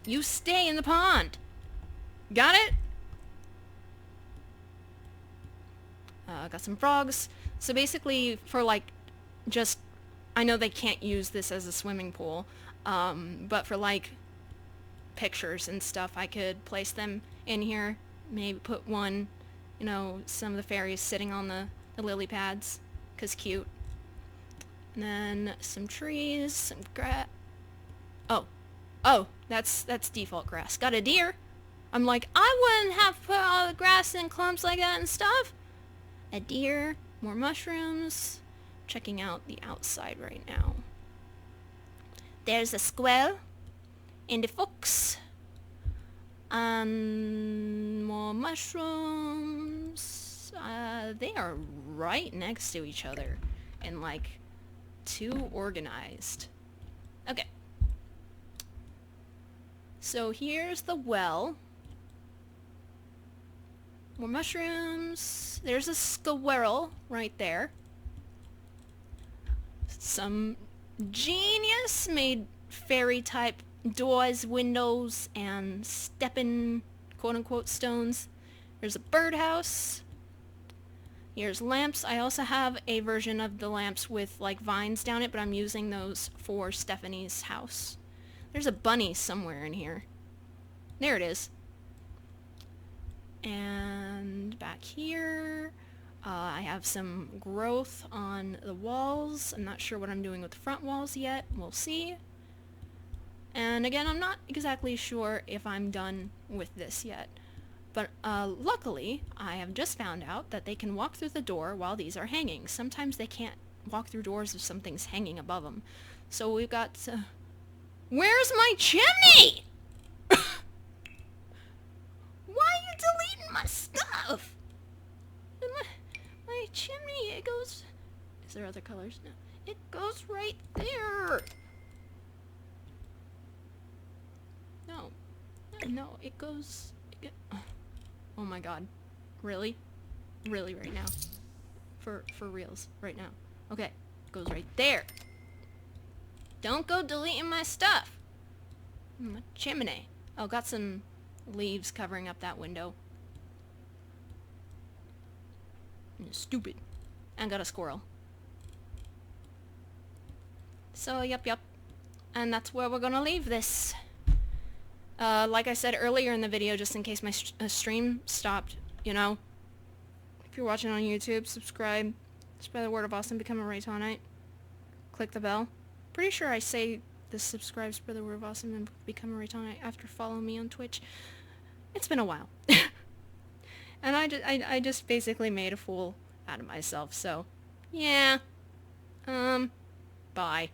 You stay in the pond. Got it? Got some frogs. So basically, for like, just, I know they can't use this as a swimming pool, but for like, pictures and stuff, I could place them in here. Maybe put one, you know, some of the fairies sitting on the lily pads, 'cause cute. And then some trees, some grass. Oh, that's default grass. Got a deer. I'm like, I wouldn't have put all the grass in clumps like that and stuff. A deer, more mushrooms. Checking out the outside right now. There's a squirrel and a fox. More mushrooms. They are right next to each other and like too organized. Okay. So here's the well. More mushrooms. There's a squirrel right there. Some genius made fairy type doors, windows, and stepping quote-unquote stones. There's a birdhouse. Here's lamps. I also have a version of the lamps with like vines down it, but I'm using those for Stephanie's house. There's a bunny somewhere in here. There it is. And back here, I have some growth on the walls. I'm not sure what I'm doing with the front walls yet. We'll see. And again, I'm not exactly sure if I'm done with this yet. But luckily, I have just found out that they can walk through the door while these are hanging. Sometimes they can't walk through doors if something's hanging above them. So we've got... Where's my chimney?! Why are you deleting my stuff? My chimney, it goes... Is there other colors? No. It goes right there! No. No, it goes... Oh my god. Really? Really right now? For reals. Right now. Okay. It goes right there. Don't go deleting my stuff! My chimney. Oh, got some leaves covering up that window. Stupid. And got a squirrel. So, yep. And that's where we're gonna leave this. Like I said earlier in the video, just in case my stream stopped, you know. If you're watching on YouTube, subscribe. Spread the word of awesome, become a Raitonite. Click the bell. Pretty sure I say the subscribe, spread the word of awesome, and become a Raitona after follow me on Twitch. It's been a while. And I just basically made a fool out of myself, so, yeah. Bye.